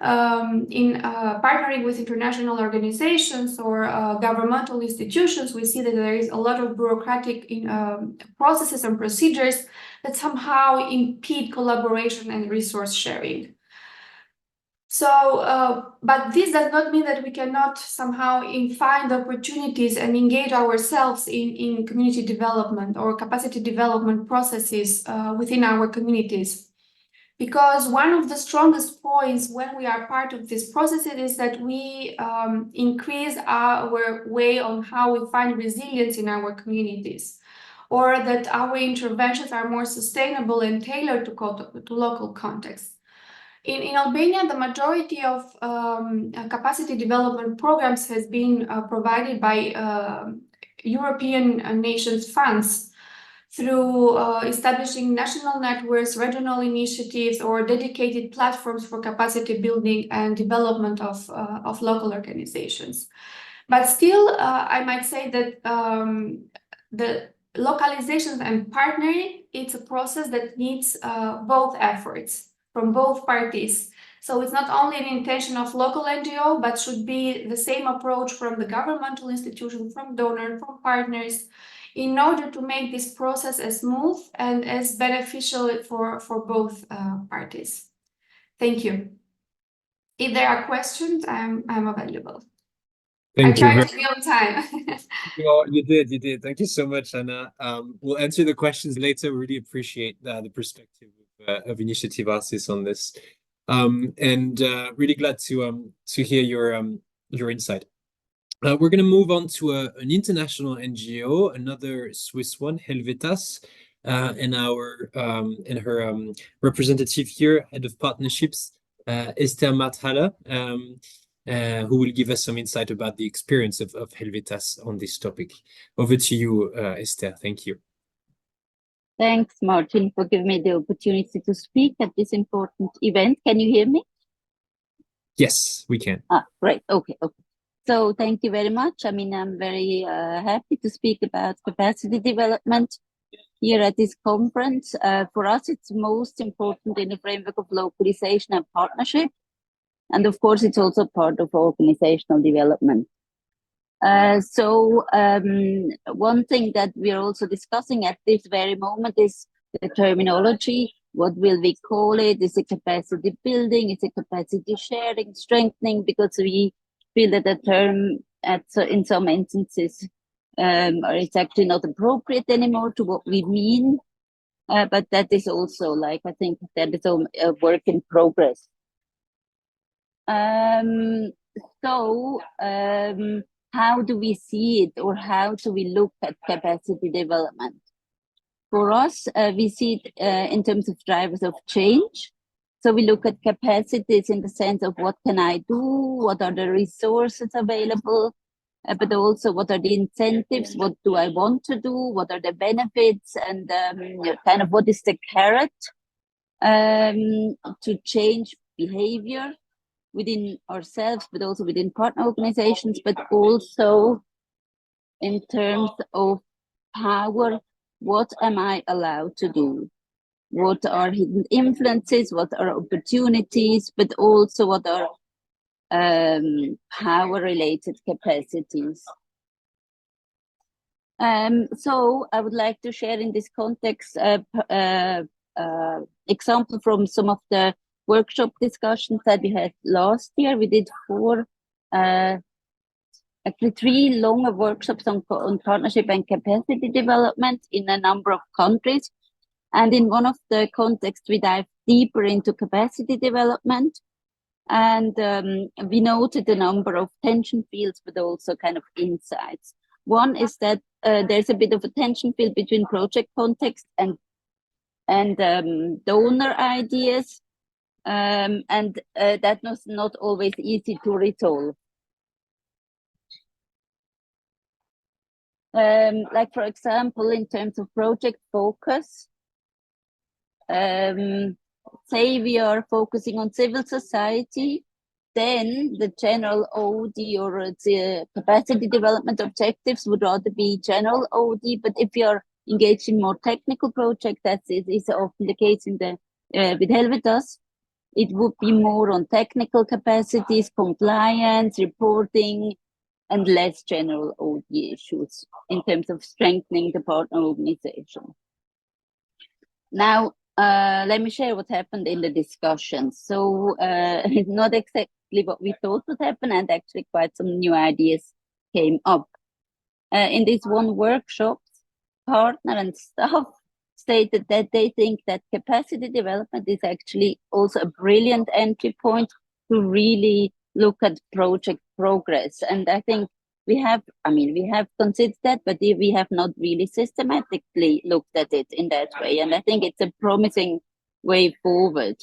in partnering with international organizations or governmental institutions. We see that there is a lot of bureaucratic processes and procedures that somehow impede collaboration and resource sharing. So, but this does not mean that we cannot somehow find opportunities and engage ourselves in community development or capacity development processes within our communities. Because one of the strongest points when we are part of this process is that we increase our way on how we find resilience in our communities, or that our interventions are more sustainable and tailored to local contexts. In Albania, the majority of capacity development programs has been provided by European nations funds through establishing national networks, regional initiatives, or dedicated platforms for capacity building and development of local organizations. But still, I might say that the localization and partnering, it's a process that needs both efforts from both parties. So it's not only an intention of local NGO, but should be the same approach from the governmental institution, from donors, from partners, in order to make this process as smooth and as beneficial for both parties. Thank you. If there are questions, I'm available. Thank you. I tried to be on time. You did. Thank you so much, Anna. We'll answer the questions later. We really appreciate the perspective of Initiative Arsis on this, and really glad to hear your insight. We're going to move on to an international NGO, another Swiss one, Helvetas, and her representative here, head of partnerships, Esther Mathala, who will give us some insight about the experience of Helvetas on this topic. Over to you, Esther. Thank you. Thanks, Martin, for giving me the opportunity to speak at this important event. Can you hear me? Yes, we can. Great. Okay. So thank you very much. I mean, I'm very happy to speak about capacity development here at this conference. For us, it's most important in the framework of localization and partnership. And of course, it's also part of organizational development. So one thing that we're also discussing at this very moment is the terminology. What will we call it? Is it capacity building? Is it capacity sharing, strengthening? Because we feel that the term in some instances it's actually not appropriate anymore to what we mean. But that is also I think that is a work in progress. How do we see it, or how do we look at capacity development? For us, we see it in terms of drivers of change. So we look at capacities in the sense of what can I do, what are the resources available, but also what are the incentives, what do I want to do, what are the benefits, and kind of what is the carrot to change behavior within ourselves, but also within partner organizations, but also in terms of power, what am I allowed to do? What are hidden influences? What are opportunities? But also what are power-related capacities? So I would like to share in this context example from some of the workshop discussions that we had last year. We did actually 3 longer workshops on partnership and capacity development in a number of countries. And in one of the contexts, we dived deeper into capacity development. And we noted a number of tension fields, but also kind of insights. One is that there's a bit of a tension field between project context and donor ideas. And that was not always easy to resolve. Like, for example, in terms of project focus, say we are focusing on civil society, then the general OD or the capacity development objectives would rather be general OD. But if you're engaged in more technical projects, that is often the case in the with Helvetas, it would be more on technical capacities, compliance, reporting, and less general OD issues in terms of strengthening the partner organization. Now, let me share what happened in the discussion. So it's not exactly what we thought would happen, and actually quite some new ideas came up. In this one workshop, partner and staff stated that they think that capacity development is actually also a brilliant entry point to really look at project progress. And I think we have considered that, but we have not really systematically looked at it in that way. And I think it's a promising way forward.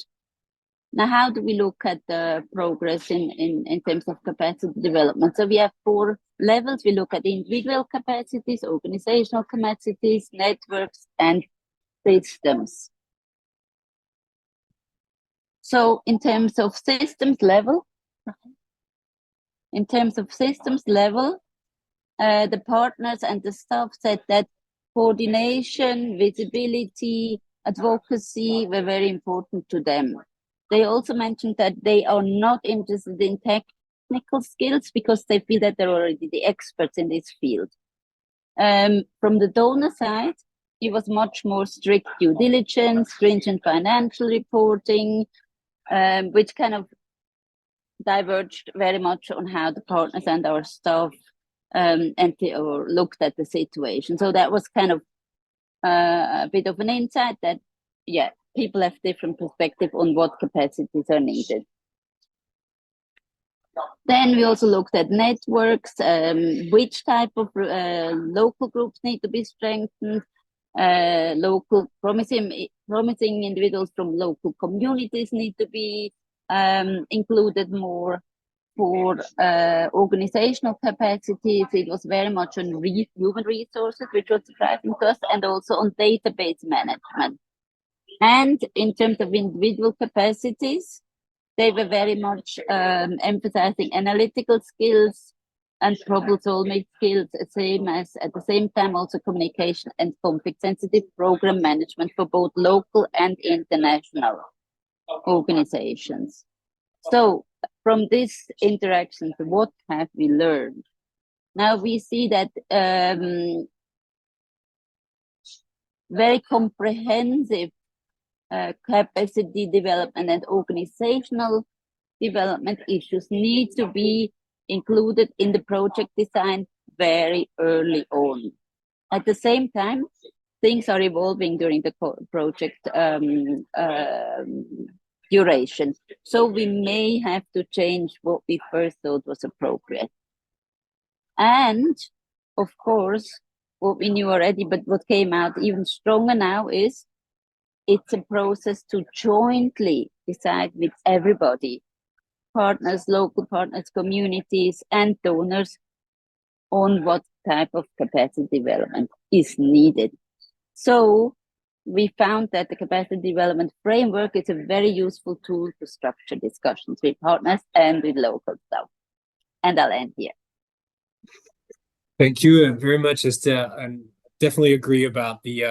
Now, how do we look at the progress in terms of capacity development? So we have 4 levels. We look at individual capacities, organizational capacities, networks, and systems. So in terms of systems level, the partners and the staff said that coordination, visibility, advocacy were very important to them. They also mentioned that they are not interested in technical skills because they feel that they're already the experts in this field. From the donor side, it was much more strict due diligence, stringent financial reporting, which kind of diverged very much on how the partners and our staff looked at the situation. So that was kind of a bit of an insight that, yeah, people have different perspective on what capacities are needed. Then we also looked at networks, which type of local groups need to be strengthened, local promising individuals from local communities need to be included more. For organizational capacities, it was very much on human resources, which was surprising to us, and also on database management. And in terms of individual capacities, they were very much emphasizing analytical skills and problem-solving skills, at the same time also communication and conflict-sensitive program management for both local and international organizations. So from this interaction, what have we learned? Now we see that very comprehensive capacity development and organizational development issues need to be included in the project design very early on. At the same time, things are evolving during the project duration. So we may have to change what we first thought was appropriate. And of course, what we knew already, but what came out even stronger now is it's a process to jointly decide with everybody, partners, local partners, communities, and donors on what type of capacity development is needed. So we found that the capacity development framework is a very useful tool to structure discussions with partners and with local staff. And I'll end here. Thank you very much, Esther. And definitely agree about the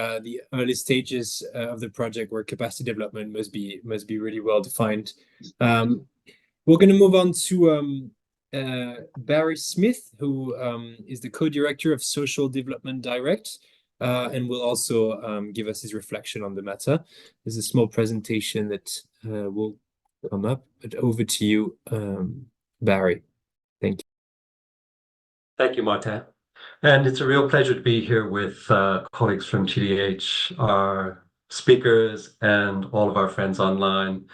early stages of the project where capacity development must be really well defined. We're going to move on to Barry Smith, who is the co-director of Social Development Direct. And will also give us his reflection on the matter. There's a small presentation that will come up, but over to you, Barry. Thank you. Thank you, Martin. And it's a real pleasure to be here with colleagues from TDH, our speakers, and all of our friends online.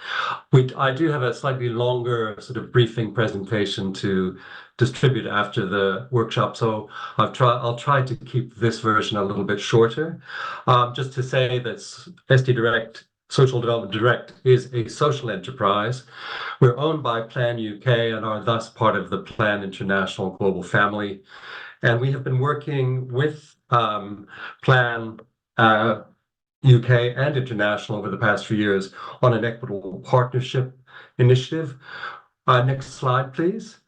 I do have a slightly longer sort of briefing presentation to distribute after the workshop, so I'll try to keep this version a little bit shorter. Just to say that SD Direct, Social Development Direct, is a social enterprise. We're owned by Plan UK and are thus part of the Plan International global family. And we have been working with Plan UK and International over the past few years on an equitable partnership initiative, Next slide, please.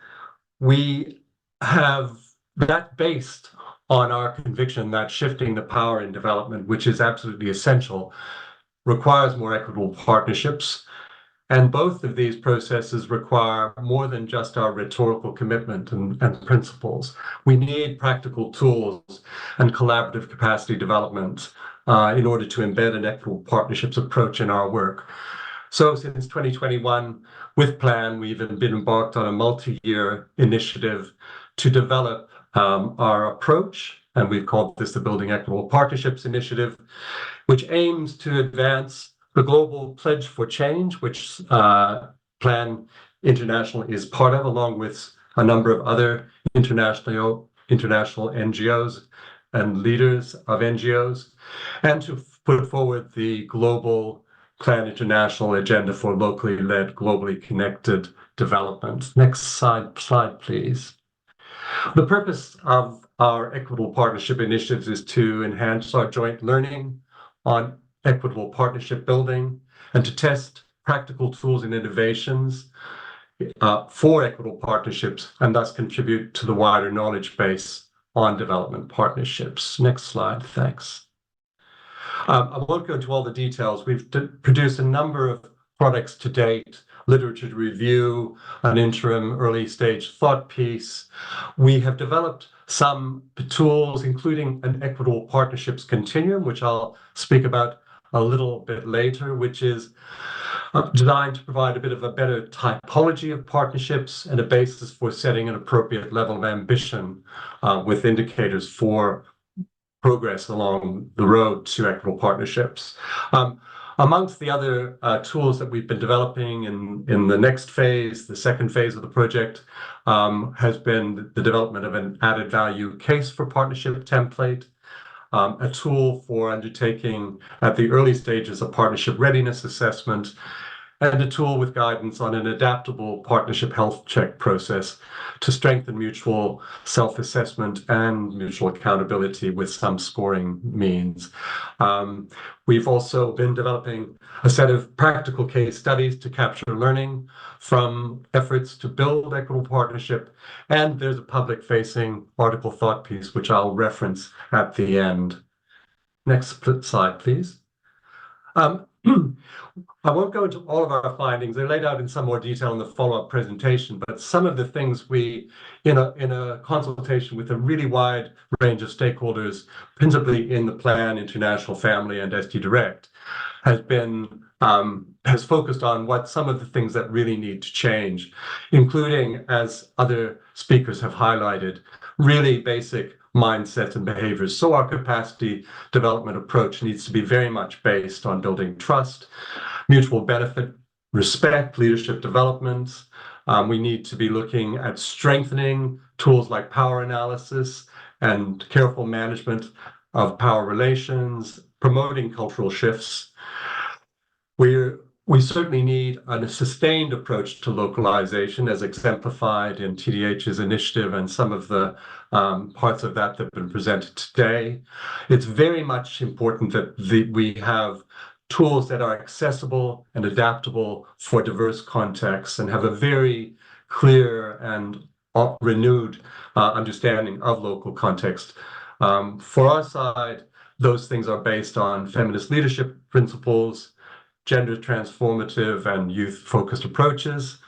We have that based on our conviction that shifting the power in development, which is absolutely essential, requires more equitable partnerships. And both of these processes require more than just our rhetorical commitment and principles. We need practical tools and collaborative capacity development in order to embed an equitable partnerships approach in our work. So since 2021, with Plan, we've been embarked on a multi-year initiative to develop our approach, and we've called this the Building Equitable Partnerships Initiative, which aims to advance the Global Pledge for Change, which Plan International is part of, along with a number of other international NGOs and leaders of NGOs, and to put forward the Global Plan International agenda for locally led, globally connected development. Next slide, please. The purpose of our equitable partnership initiatives is to enhance our joint learning on equitable partnership building and to test practical tools and innovations for equitable partnerships and thus contribute to the wider knowledge base on development partnerships. Next slide, thanks. I won't go into all the details. We've produced a number of products to date, literature review, an interim early stage thought piece. We have developed some tools, including an equitable partnerships continuum, which I'll speak about a little bit later, which is designed to provide a bit of a better typology of partnerships and a basis for setting an appropriate level of ambition with indicators for progress along the road to equitable partnerships. Amongst the other tools that we've been developing in the next phase, the second phase of the project, has been the development of an added value case for partnership template, a tool for undertaking at the early stages a partnership readiness assessment, and a tool with guidance on an adaptable partnership health check process to strengthen mutual self-assessment and mutual accountability with some scoring means. We've also been developing a set of practical case studies to capture learning from efforts to build equitable partnership, and there's a public-facing article thought piece, which I'll reference at the end. Next slide, please. I won't go into all of our findings. They're laid out in some more detail in the follow-up presentation, but some of the things we, in a consultation with a really wide range of stakeholders, principally in the Plan International family and SD Direct, has focused on what some of the things that really need to change, including, as other speakers have highlighted, really basic mindsets and behaviors. So our capacity development approach needs to be very much based on building trust, mutual benefit, respect, leadership development. We need to be looking at strengthening tools like power analysis and careful management of power relations, promoting cultural shifts. We certainly need a sustained approach to localization as exemplified in TDH's initiative and some of the parts of that have been presented today. It's very much important that we have tools that are accessible and adaptable for diverse contexts and have a very clear and renewed understanding of local context. For our side, those things are based on feminist leadership principles, gender transformative and youth-focused approaches.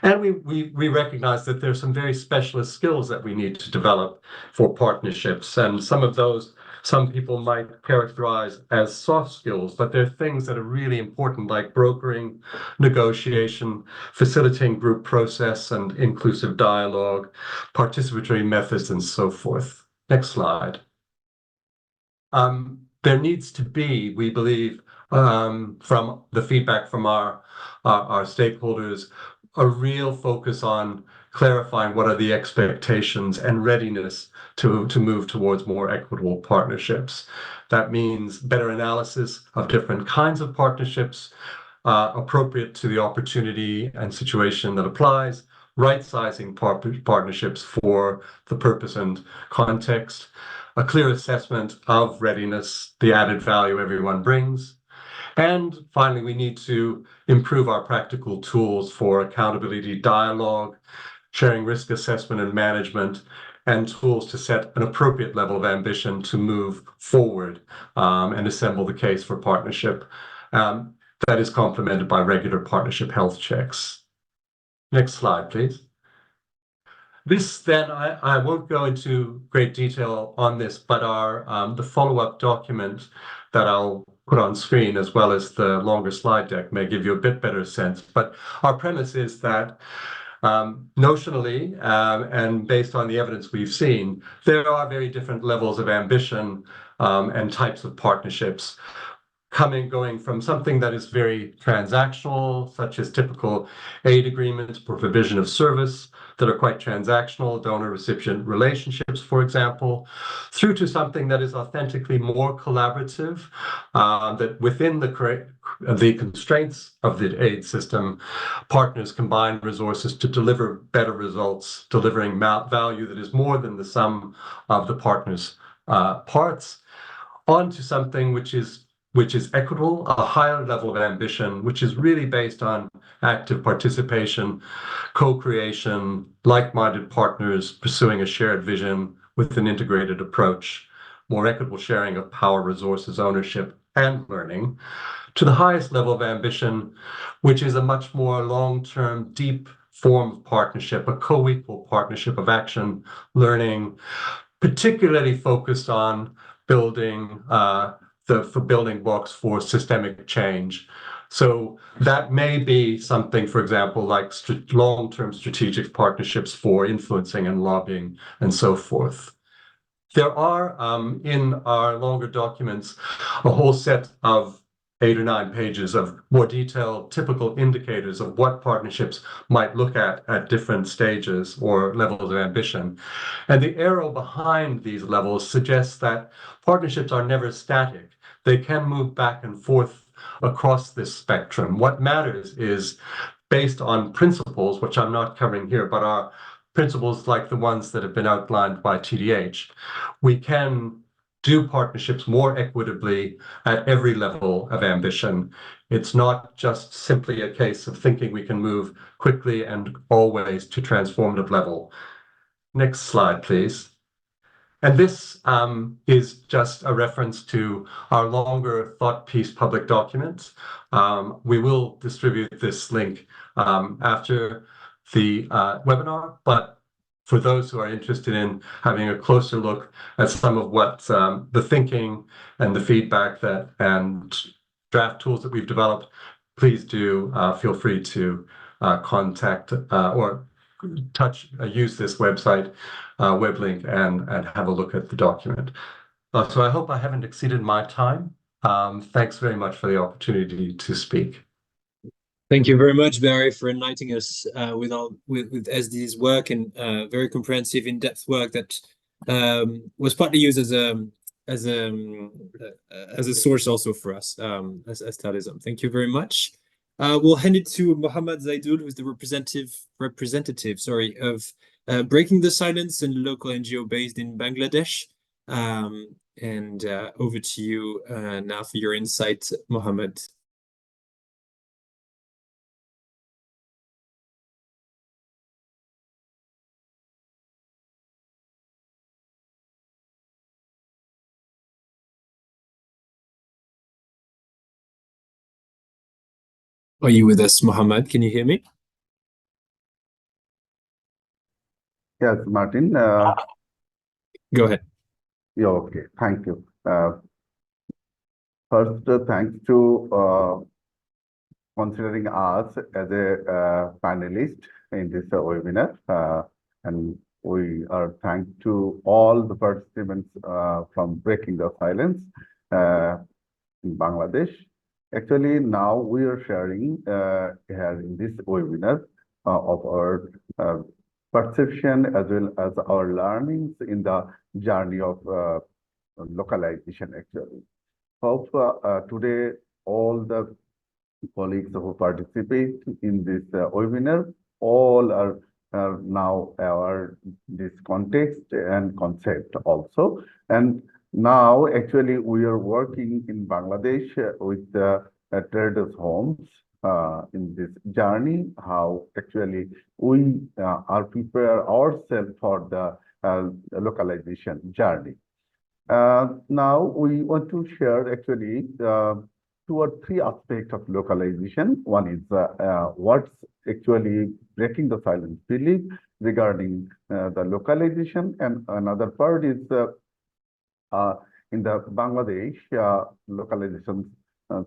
And we recognize that there's some very specialist skills that we need to develop for partnerships. And some of those, some people might characterize as soft skills, but they're things that are really important, like brokering, negotiation, facilitating group process and inclusive dialogue, participatory methods, and so forth. Next slide. There needs to be, we believe, from the feedback from our stakeholders, a real focus on clarifying what are the expectations and readiness to move towards more equitable partnerships. That means better analysis of different kinds of partnerships, appropriate to the opportunity and situation that applies, right-sizing partnerships for the purpose and context, a clear assessment of readiness, the added value everyone brings, And finally, we need to improve our practical tools for accountability dialogue, sharing risk assessment and management, and tools to set an appropriate level of ambition to move forward and assemble the case for partnership that is complemented by regular partnership health checks. Next slide, please. This then, I won't go into great detail on this, but the follow-up document that I'll put on screen, as well as the longer slide deck, may give you a bit better sense. But our premise is that notionally, and based on the evidence we've seen, there are very different levels of ambition and types of partnerships, going from something that is very transactional, such as typical aid agreements for provision of service that are quite transactional, donor-recipient relationships, for example, through to something that is authentically more collaborative, that within the constraints of the aid system, partners combine resources to deliver better results, delivering value that is more than the sum of the partners' parts, onto something which is equitable, a higher level of ambition, which is really based on active participation, co-creation, like-minded partners pursuing a shared vision with an integrated approach, more equitable sharing of power, resources, ownership, and learning, to the highest level of ambition, which is a much more long-term, deep form of partnership, a co-equal partnership of action, learning, particularly focused on building for building blocks for systemic change. So that may be something, for example, like long-term strategic partnerships for influencing and lobbying and so forth. There are, in our longer documents, a whole set of 8 or 9 pages of more detailed typical indicators of what partnerships might look at different stages or levels of ambition. And the arrow behind these levels suggests that partnerships are never static. They can move back and forth across this spectrum. What matters is, based on principles, which I'm not covering here, but are principles like the ones that have been outlined by TDH, we can do partnerships more equitably at every level of ambition. It's not just simply a case of thinking we can move quickly and always to transformative level. Next slide, please. And this is just a reference to our longer thought piece public document. We will distribute this link after the webinar, but for those who are interested in having a closer look at some of what the thinking and the feedback and draft tools that we've developed, please do feel free to contact or use this website web link and have a look at the document. So I hope I haven't exceeded my time. Thanks very much for the opportunity to speak. Thank you very much, Barry, for enlightening us with SD's work and very comprehensive, in-depth work that was partly used as a source also for us as Talism. Thank you very much. We'll hand it to Mohammad Zaidul, who's the representative, of Breaking the Silence, and local NGO based in Bangladesh. And over to you now for your insight, Mohammad. Are you with us, Mohammad? Can you hear me? Yes, Martin. Go ahead. Yeah, okay. Thank you. First, thanks to considering us as a panelist in this webinar. And we are thanks to all the participants from Breaking the Silence in Bangladesh. Actually, now we are sharing here in this webinar of our perception as well as our learnings in the journey of localization, actually. Hope today all the colleagues who participate in this webinar, all are now aware this context and concept also. And now, actually, we are working in Bangladesh with Terre's homes in this journey, how actually we are prepare ourselves for the localization journey. Now we want to share actually 2 or 3 aspects of localization. One is what's actually breaking the silence belief regarding the localization, and another part is in the Bangladesh localization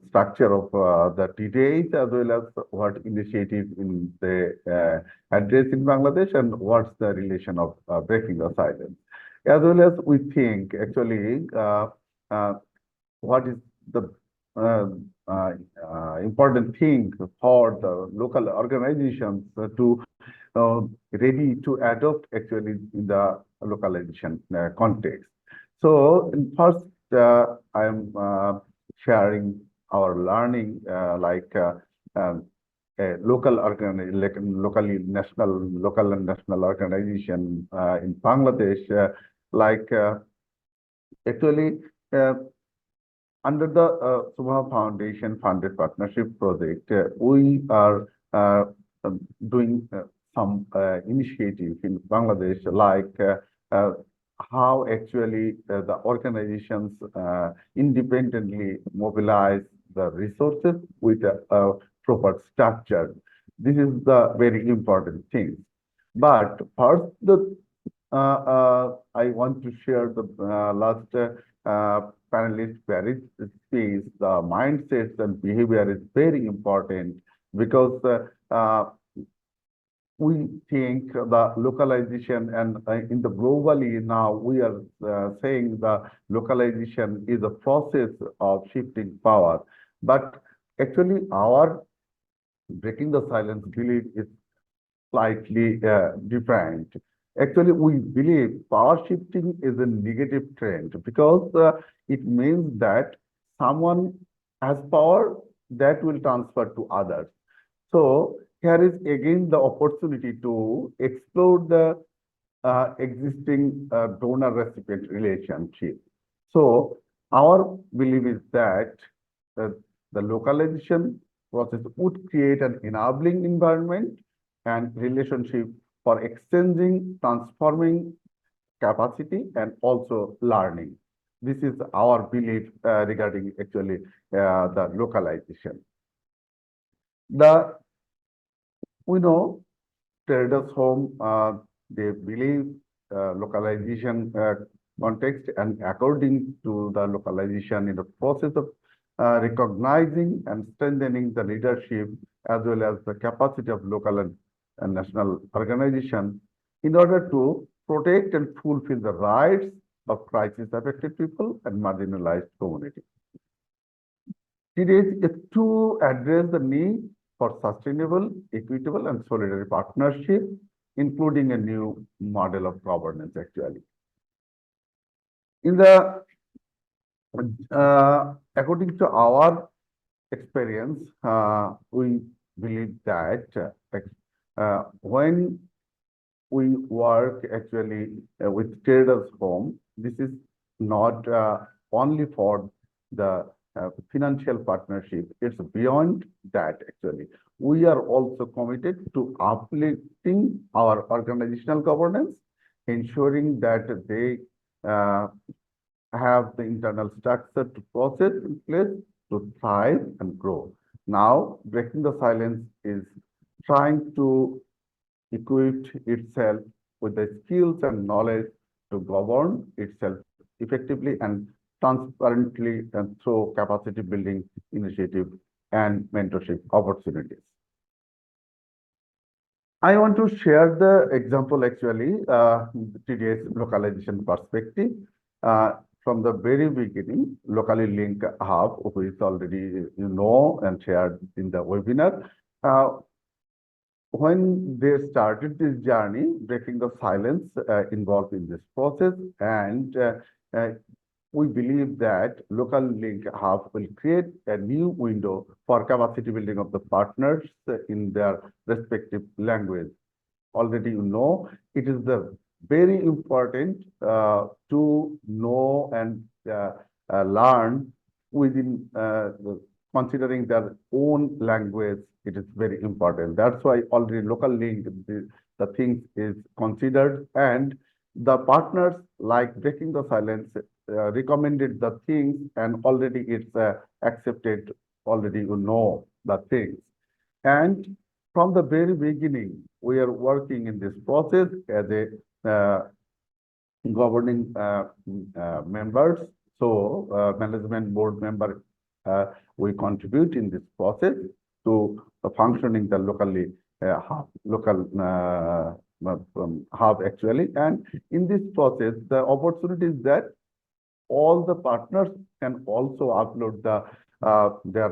structure of the TDAs, as well as what initiative in the address in Bangladesh, and what's the relation of breaking the silence. As well as we think actually what is the important thing for the local organizations to ready to adopt actually in the localization context. So first, I am sharing our learning like a local local and national organization in Bangladesh, actually under the Somaha Foundation funded partnership project, we are doing some initiative in Bangladesh, like how actually the organizations independently mobilize the resources with a proper structure. This is the very important thing. But first, I want to share the last panelist Paris space. The mindsets and behavior is very important, because we think the localization, and in the globally now we are saying the localization is a process of shifting power, but actually our breaking the silence belief is slightly different. Actually, we believe power shifting is a negative trend, because it means that someone has power that will transfer to others. So here is again the opportunity to explore the existing donor-recipient relationship. So our belief is that the localization process would create an enabling environment and relationship for exchanging, transforming capacity, and also learning. This is our belief regarding actually the localization. We know Terre's home, they believe localization context, and according to the localization in the process of recognizing and strengthening the leadership as well as the capacity of local and national organization in order to protect and fulfill the rights of crisis-affected people and marginalized communities. It is to address the need for sustainable, equitable, and solidary partnership, including a new model of governance, actually. In the according to our experience, we believe that when we work actually with Terre's home, this is not only for the financial partnership, it's beyond that actually. We are also committed to uplifting our organizational governance, ensuring that they have the internal structure to process in place to thrive and grow. Now, breaking the silence is trying to equip itself with the skills and knowledge to govern itself effectively and transparently, and through capacity building initiative and mentorship opportunities. I want to share the example actually, today's localization perspective. From the very beginning, Locallink Hub, which is already and shared in the webinar, when they started this journey, breaking the silence involved in this process, and we believe that Locallink Hub will create a new window for capacity building of the partners in their respective language. Already it is the very important to know and learn within the considering their own language, it is very important. That's why already LocalLink, the things is considered, and the partners like Breaking the Silence recommended the things, and already it's accepted, already you know the things. And from the very beginning, we are working in this process as a governing members. So management board member, we contribute in this process to functioning the local hub actually. And in this process, the opportunity is that all the partners can also upload their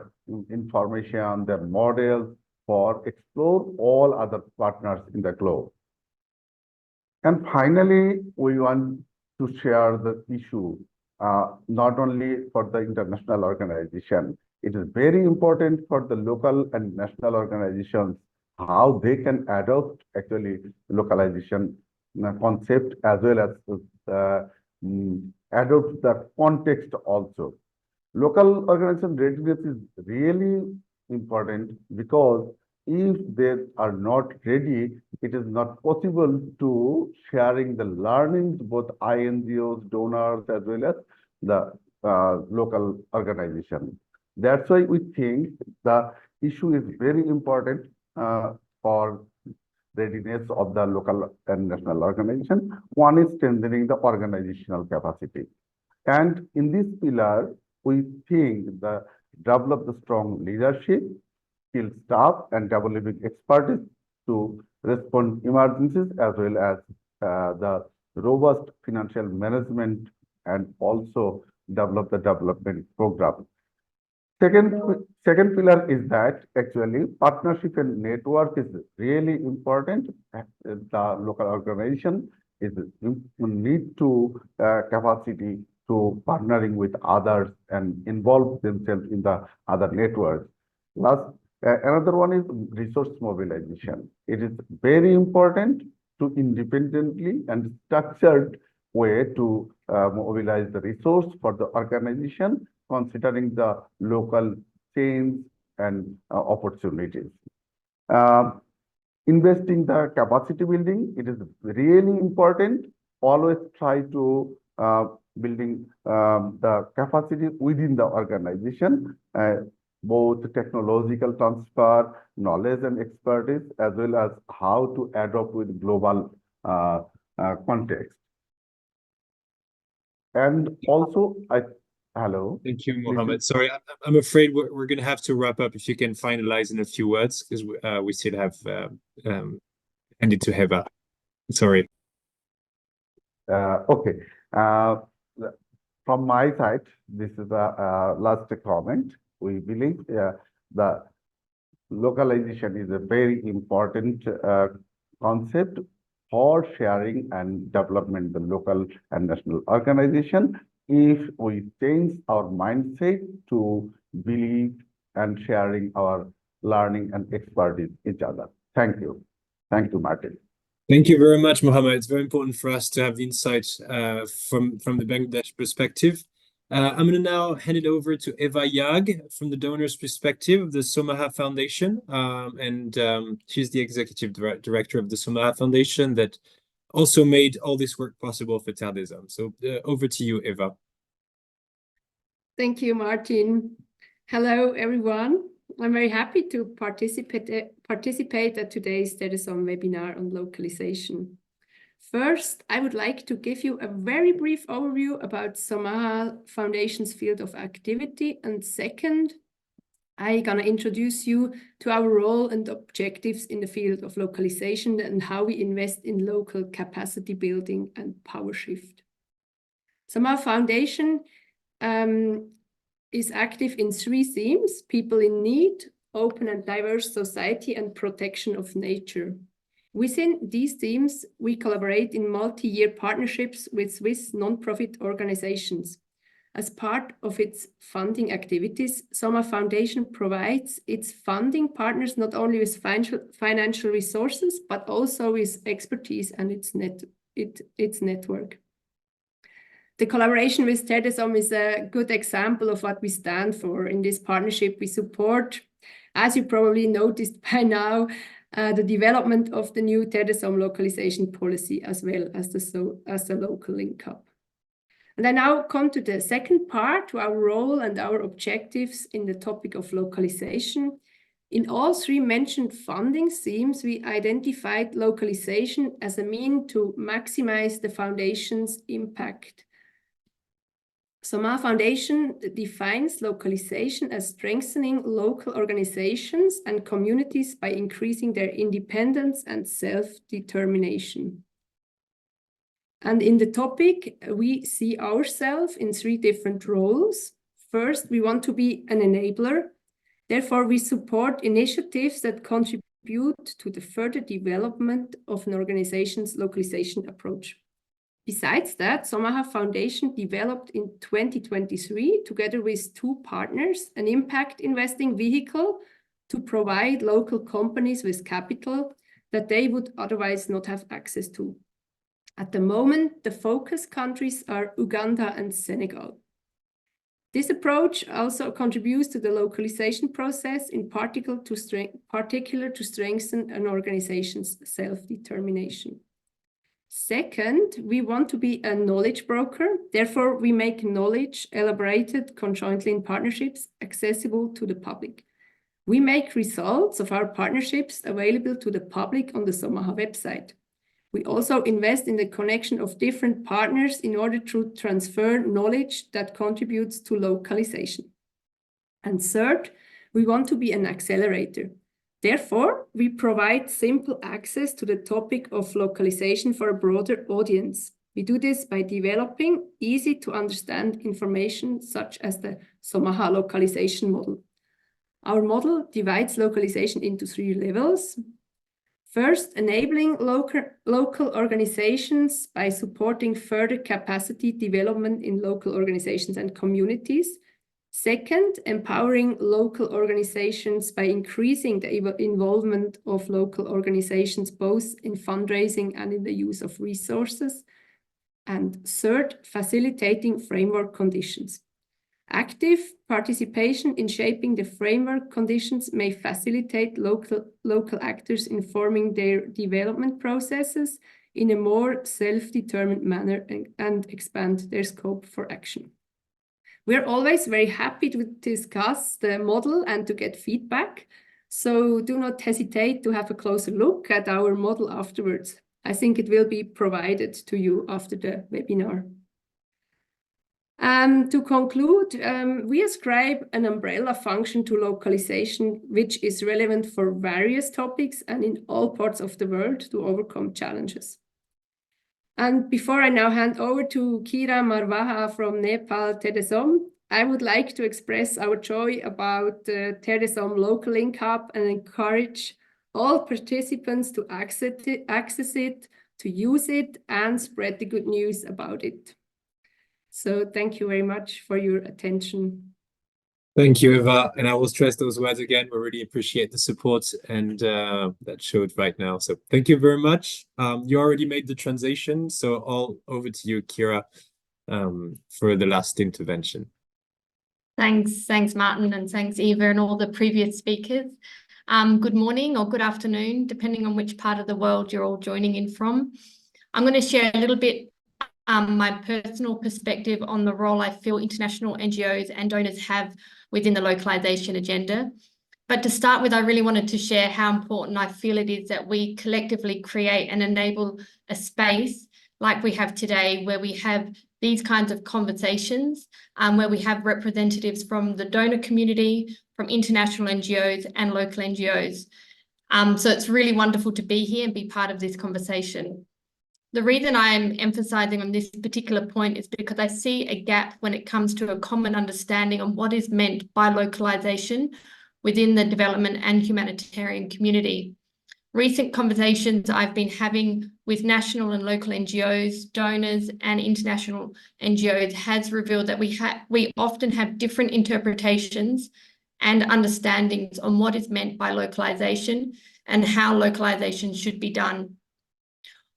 information, their models for explore all other partners in the globe. And finally, we want to share the issue, not only for the international organization. It is very important for the local and national organizations, how they can adopt actually localization concept, as well as adopt the context also. Local organization readiness is really important, because if they are not ready, it is not possible to sharing the learnings, both INGOs, donors, as well as the local organization. That's why we think the issue is very important for readiness of the local and national organization. One is strengthening the organizational capacity. And in this pillar, we think the develop the strong leadership, skilled staff, and developing expertise to respond emergencies, as well as the robust financial management, and also develop the development program. Second pillar is that actually partnership and network is really important. The local organization is need to capacity to partnering with others and involve themselves in the other networks. Last, another one is resource mobilization. It is very important to independently and structured way to mobilize the resource for the organization, considering the local change and opportunities. Investing the capacity building, it is really important. Always try to building the capacity within the organization, both technological transfer, knowledge and expertise, as well as how to adopt with global context. And also, hello. Thank you, Mohammed. Sorry, I'm afraid we're going to have to wrap up. If you can finalize in a few words, because we still have handed to Heva. Sorry. Okay. From my side, this is the last comment. We believe the localization is a very important concept for sharing and development the local and national organization. If we change our mindset to believe and sharing our learning and expertise each other. Thank you. Thank you, Martin. Thank you very much, Mohammed. It's very important for us to have the insights from the Bangladesh perspective. I'm going to now hand it over to Eva Yag from the donor's perspective of the Somaha Foundation. She's the executive director of the Somaha Foundation that also made all this work possible for Terre. So over to you, Eva. Thank you, Martin. Hello, everyone. I'm very happy to participate at today's Terre webinar on localization. First, I would like to give you a very brief overview about Somaha Foundation's field of activity. And second, I'm going to introduce you to our role and objectives in the field of localization and how we invest in local capacity building and power shift. Somaha Foundation is active in 3 themes: people in need, open and diverse society, and protection of nature. Within these themes, we collaborate in multi-year partnerships with Swiss non-profit organizations. As part of its funding activities, Somaha Foundation provides its funding partners not only with financial resources, but also with expertise and its network. The collaboration with Terre is a good example of what we stand for. In this partnership, we support, as you probably noticed by now, the development of the new Terre localization policy, as well as the LocaLink Hub. And I now come to the second part, to our role and our objectives in the topic of localization. In all three mentioned funding themes, we identified localization as a means to maximize the foundation's impact. Somaha Foundation defines localization as strengthening local organizations and communities by increasing their independence and self-determination. And in the topic, we see ourselves in three different roles. First, we want to be an enabler. Therefore, we support initiatives that contribute to the further development of an organization's localization approach. Besides that, Somaha Foundation developed in 2023, together with two partners, an impact investing vehicle to provide local companies with capital that they would otherwise not have access to. At the moment, the focus countries are Uganda and Senegal. This approach also contributes to the localization process, in particular to strengthen an organization's self-determination. Second, we want to be a knowledge broker. Therefore, we make knowledge elaborated conjointly in partnerships accessible to the public. We make results of our partnerships available to the public on the Somaha website. We also invest in the connection of different partners in order to transfer knowledge that contributes to localization. And third, we want to be an accelerator. Therefore, we provide simple access to the topic of localization for a broader audience. We do this by developing easy to understand information such as the Somaha localization model. Our model divides localization into three levels. First, enabling local organizations by supporting further capacity development in local organizations and communities. Second, empowering local organizations by increasing the involvement of local organizations, both in fundraising and in the use of resources. And third, facilitating framework conditions. Active participation in shaping the framework conditions may facilitate local actors in forming their development processes in a more self-determined manner and expand their scope for action. We're always very happy to discuss the model and to get feedback. So do not hesitate to have a closer look at our model afterwards. I think it will be provided to you after the webinar. To conclude, we ascribe an umbrella function to localization, which is relevant for various topics and in all parts of the world to overcome challenges. And before I now hand over to Kira Marwaha from Nepal, Terre, I would like to express our joy about the Terre LocaLink Hub and encourage all participants to access it, to use it, and spread the good news about it. So thank you very much for your attention. Thank you, Eva. And I will stress those words again. We really appreciate the support and that showed right now. So thank you very much. You already made the transition, so all over to you, Kira, for the last intervention. Thanks, Martin, and thanks, Eva, and all the previous speakers. Good morning or good afternoon, depending on which part of the world you're all joining in from. I'm going to share a little bit my personal perspective on the role I feel international NGOs and donors have within the localization agenda. But to start with, I really wanted to share how important I feel it is that we collectively create and enable a space like we have today, where we have these kinds of conversations, where we have representatives from the donor community, from international NGOs and local NGOs. So it's really wonderful to be here and be part of this conversation. The reason I'm emphasizing on this particular point is because I see a gap when it comes to a common understanding on what is meant by localization within the development and humanitarian community. Recent conversations I've been having with national and local NGOs, donors, and international NGOs has revealed that we often have different interpretations and understandings on what is meant by localization and how localization should be done.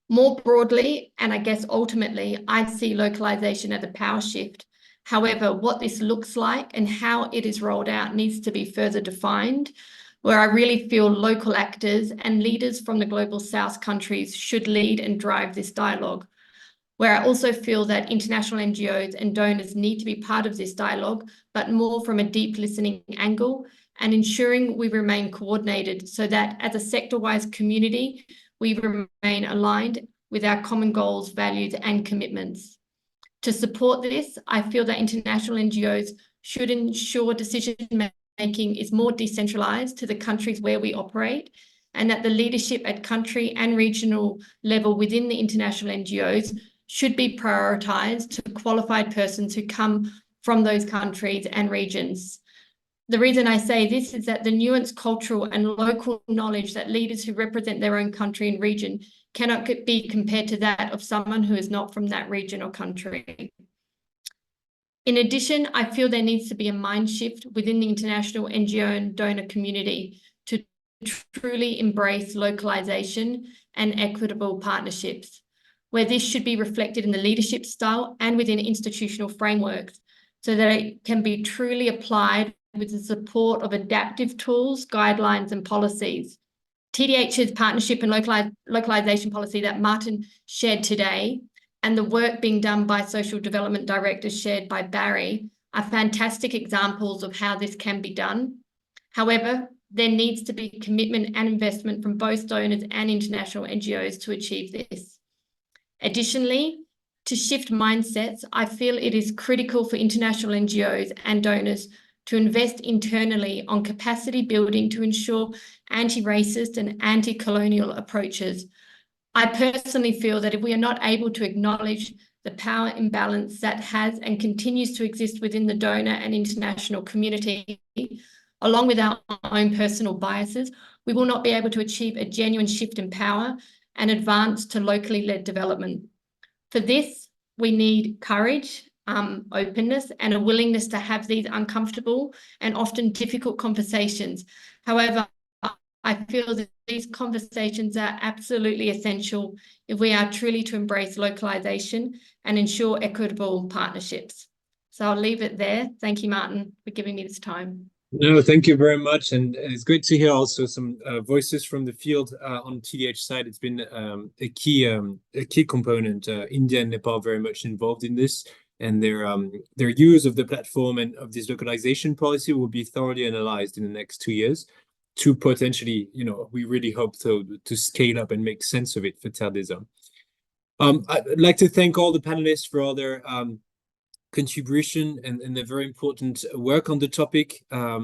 More broadly, and I guess ultimately, I see localization as a power shift. However, what this looks like and how it is rolled out needs to be further defined, where I really feel local actors and leaders from the global South countries should lead and drive this dialogue, where I also feel that international NGOs and donors need to be part of this dialogue, but more from a deep listening angle and ensuring we remain coordinated so that as a sector-wise community, we remain aligned with our common goals, values, and commitments. To support this, I feel that international NGOs should ensure decision-making is more decentralized to the countries where we operate, and that the leadership at country and regional level within the international NGOs should be prioritized to qualified persons who come from those countries and regions. The reason I say this is that the nuanced cultural and local knowledge that leaders who represent their own country and region cannot be compared to that of someone who is not from that region or country. In addition, I feel there needs to be a mind shift within the international NGO and donor community to truly embrace localization and equitable partnerships, where this should be reflected in the leadership style and within institutional frameworks so that it can be truly applied with the support of adaptive tools, guidelines, and policies. TDH's Partnership and Localisation Policy that Martin shared today and the work being done by Social Development Directors shared by Barry are fantastic examples of how this can be done. However, there needs to be commitment and investment from both donors and international NGOs to achieve this. Additionally, to shift mindsets, I feel it is critical for international NGOs and donors to invest internally on capacity building to ensure anti-racist and anti-colonial approaches. I personally feel that if we are not able to acknowledge the power imbalance that has and continues to exist within the donor and international community, along with our own personal biases, we will not be able to achieve a genuine shift in power and advance to locally led development. For this, we need courage, openness, and a willingness to have these uncomfortable and often difficult conversations. However, I feel that these conversations are absolutely essential if we are truly to embrace localization and ensure equitable partnerships. So I'll leave it there. Thank you, Martin, for giving me this time. No, thank you very much. And it's great to hear also some voices from the field on TDH side. It's been a key component. India and Nepal very much involved in this. And their use of the platform and of this localization policy will be thoroughly analyzed in the next 2 years to potentially, we really hope to scale up and make sense of it for Terre des Hommes. I'd like to thank all the panelists for all their contribution and their very important work on the topic. Yeah,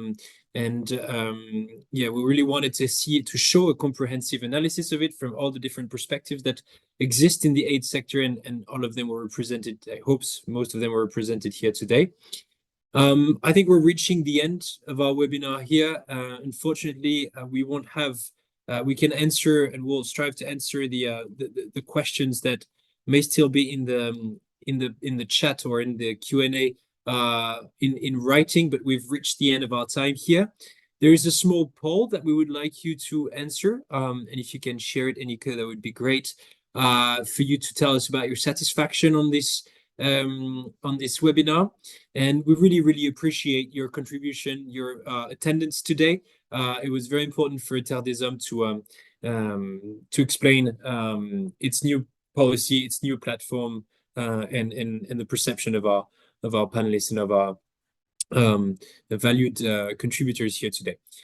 we really wanted to show a comprehensive analysis of it from all the different perspectives that exist in the aid sector, and all of them were represented. I hope most of them were represented here today. I think we're reaching the end of our webinar here. Unfortunately, we can answer and we'll strive to answer the questions that may still be in the chat or in the Q&A in writing, but we've reached the end of our time here. There is a small poll that we would like you to answer, and if you can share it, Enikő, that would be great, for you to tell us about your satisfaction on this webinar. And we really, really appreciate your contribution, your attendance today. It was very important for Terre des Hommes to explain its new policy, its new platform, and the perception of our panelists and of our valued contributors here today.